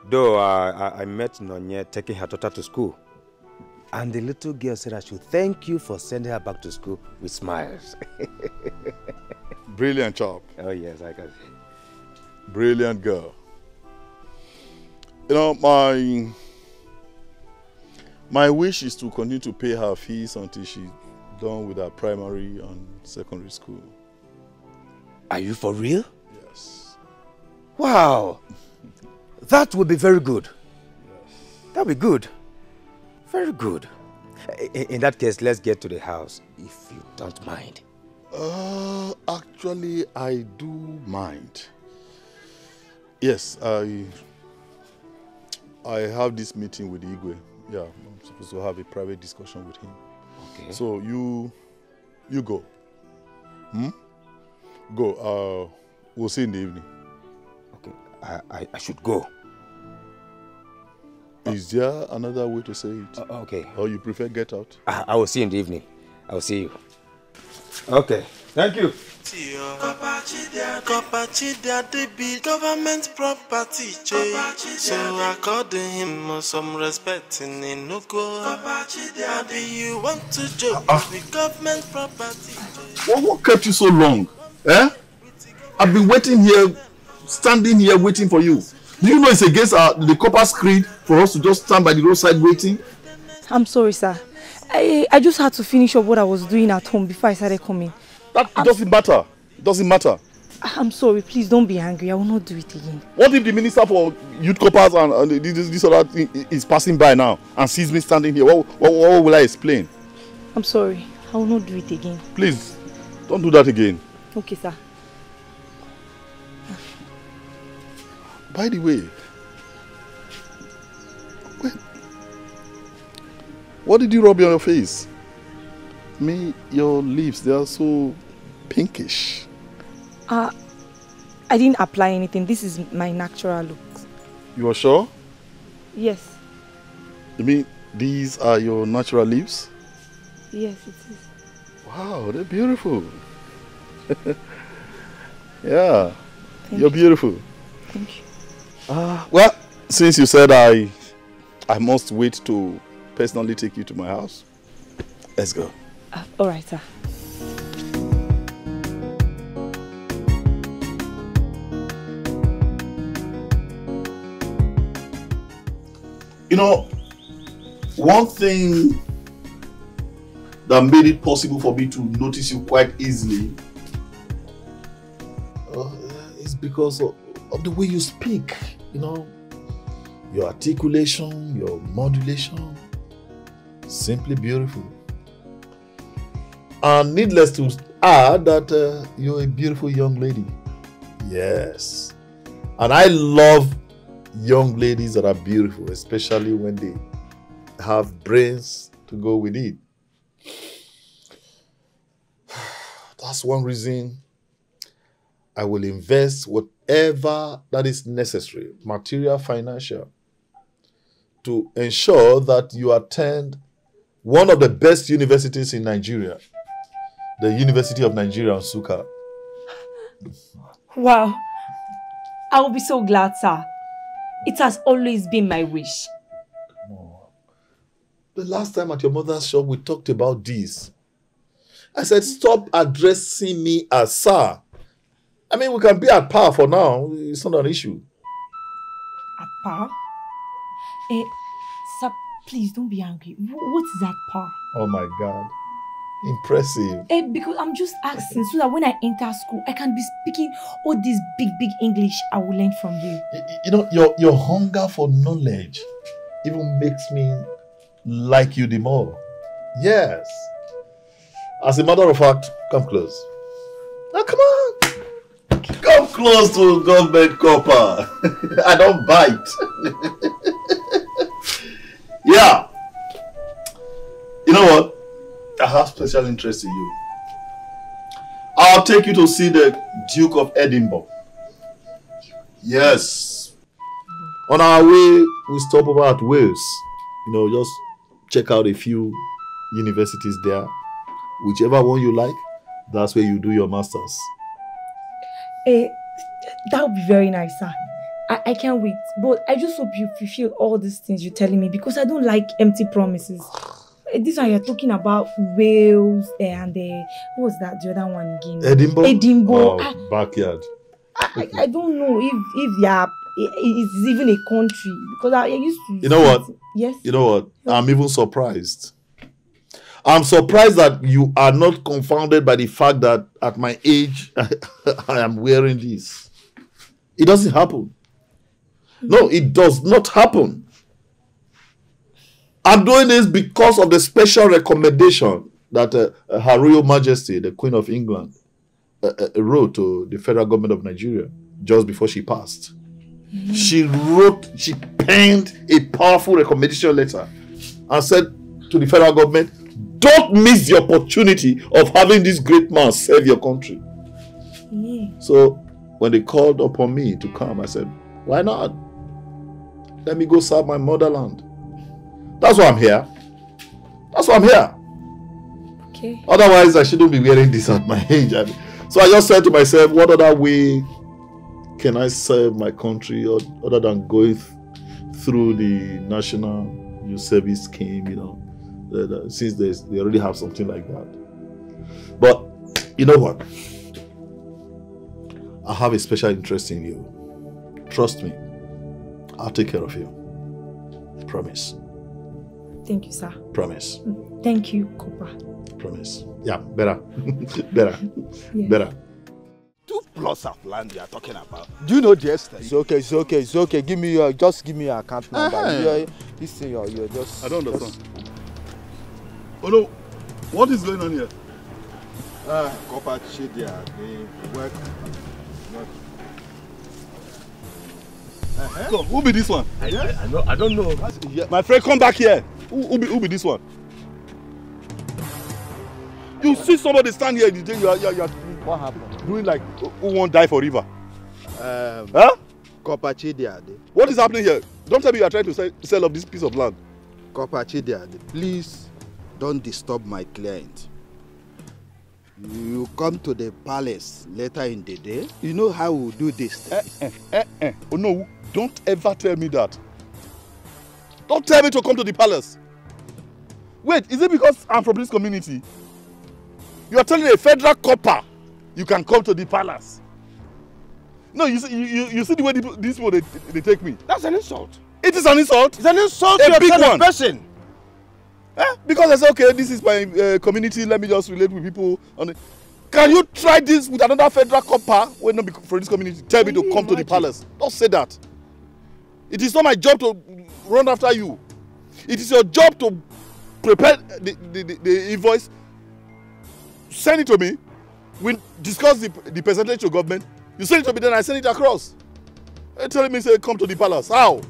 Though I met Nonye taking her daughter to school. And the little girl said I should thank you for sending her back to school with smiles. Brilliant job. Oh, yes, I can see. Brilliant girl. You know, my wish is to continue to pay her fees until she's done with her primary and secondary school. Are you for real? Yes. Wow. That would be very good. Yes. That would be good. Very good. In that case, let's get to the house, if you don't mind. Actually, I do mind. Yes, I have this meeting with Igwe. Yeah, I'm supposed to have a private discussion with him. Okay. So you go. Go. We'll see in the evening. Okay. I should go. Is there another way to say it? Okay. Or you prefer get out? I will see you in the evening. I will see you. Okay. Thank you. CORPER CHIDIADI be government property. So according him some respect in no go. Abi you want to joke with government property. What kept you so long? Eh? I've been waiting here, standing here waiting for you. Do you know it's against the CORPER screen for us to just stand by the roadside waiting? I'm sorry, sir. I just had to finish up what I was doing at home before I started coming. That doesn't matter. It doesn't matter. I'm sorry. Please don't be angry. I will not do it again. What if the Minister for Youth Corpers and this other thing is passing by now and sees me standing here? What will I explain? I'm sorry. I will not do it again. Please, don't do that again. Okay, sir. By the way, what did you rub on your face? Your lips, they are so pinkish. I didn't apply anything. This is my natural look. You are sure? Yes. You mean these are your natural lips? Yes, it is. Wow, they're beautiful. Yeah, you're beautiful. Thank you. Well, since you said I must wait to personally take you to my house, let's go. All right, sir. You know, one thing that made it possible for me to notice you quite easily is because of the way you speak. You know, your articulation, your modulation, simply beautiful. And needless to add that you're a beautiful young lady. Yes. And I love young ladies that are beautiful, especially when they have brains to go with it. That's one reason I will invest whatever that is necessary, material, financial, to ensure that you attend one of the best universities in Nigeria, the University of Nigeria, Nsukka. Wow. I will be so glad, sir. It has always been my wish. The last time at your mother's shop, we talked about this. I said, stop addressing me as sir. I mean, we can be at par for now. It's not an issue. At par? Sir, please don't be angry. What is at par? Oh my God. Impressive. Because I'm just asking so that when I enter school, I can be speaking all this big English I will learn from you. You know, your hunger for knowledge even makes me like you the more. Yes. As a matter of fact, come close. Now come on. Come close to government CORPER. I don't bite. Yeah. You know what? I have special interest in you. I'll take you to see the Duke of Edinburgh. Yes. On our way, we stop over at Wales. You know, just check out a few universities there. Whichever one you like, that's where you do your masters. That would be very nice, sir. I can't wait. But I just hope you fulfill all these things you're telling me because I don't like empty promises. This one you're talking about Wales and what was that? The other one again? Edinburgh. Oh, backyard. I don't know if they are. It's even a country because I used to. You know what? Yes. You know what? I'm even surprised. I'm surprised that you are not confounded by the fact that at my age I am wearing this. It doesn't happen. No, it does not happen. I'm doing this because of the special recommendation that Her Royal Majesty, the Queen of England, wrote to the federal government of Nigeria just before she passed. She penned a powerful recommendation letter and said to the federal government, don't miss the opportunity of having this great man serve your country. So when they called upon me to come, I said, why not? Let me go serve my motherland. That's why I'm here. That's why I'm here. Okay. Otherwise, I shouldn't be wearing this at my age. So I just said to myself, what other way can I serve my country other than going through the National Youth Service Scheme, you know, since they already have something like that. But you know what? I have a special interest in you. Trust me. I'll take care of you. Promise. Thank you, sir. Promise. Thank you, CORPER. Promise. Yeah, better. Better. Yeah. Better. 2 plots of land you are talking about. Do you know the extent? It's okay. Give me your account number. This thing you're just. I don't understand. Oh no, what is going on here? CORPER CHIDIADI, they work. So, who be this one? I don't know. My friend, come back here. Who be this one? You see somebody stand here, you're what happened? Doing like who won't die for river. CORPER CHIDIADI. What is happening here? Don't tell me you are trying to sell off this piece of land. CORPER CHIDIADI, please don't disturb my client. You come to the palace later in the day. You know how we do this. Oh no, don't ever tell me that. Don't tell me to come to the palace. Wait, is it because I'm from this community? You are telling a federal CORPER you can come to the palace. No, you see the way these people they take me. That's an insult. It is an insult. It's an insult a to a big kind one. of person. Because I say, okay, this is my community. Let me just relate with people. Can you try this with another federal copper? Well, not for this community. Tell me to come to the palace. Don't say that. It is not my job to run after you. It is your job to prepare the invoice. Send it to me. We discuss the percentage to government. You send it to me, then I send it across. You're telling me, say, come to the palace. How?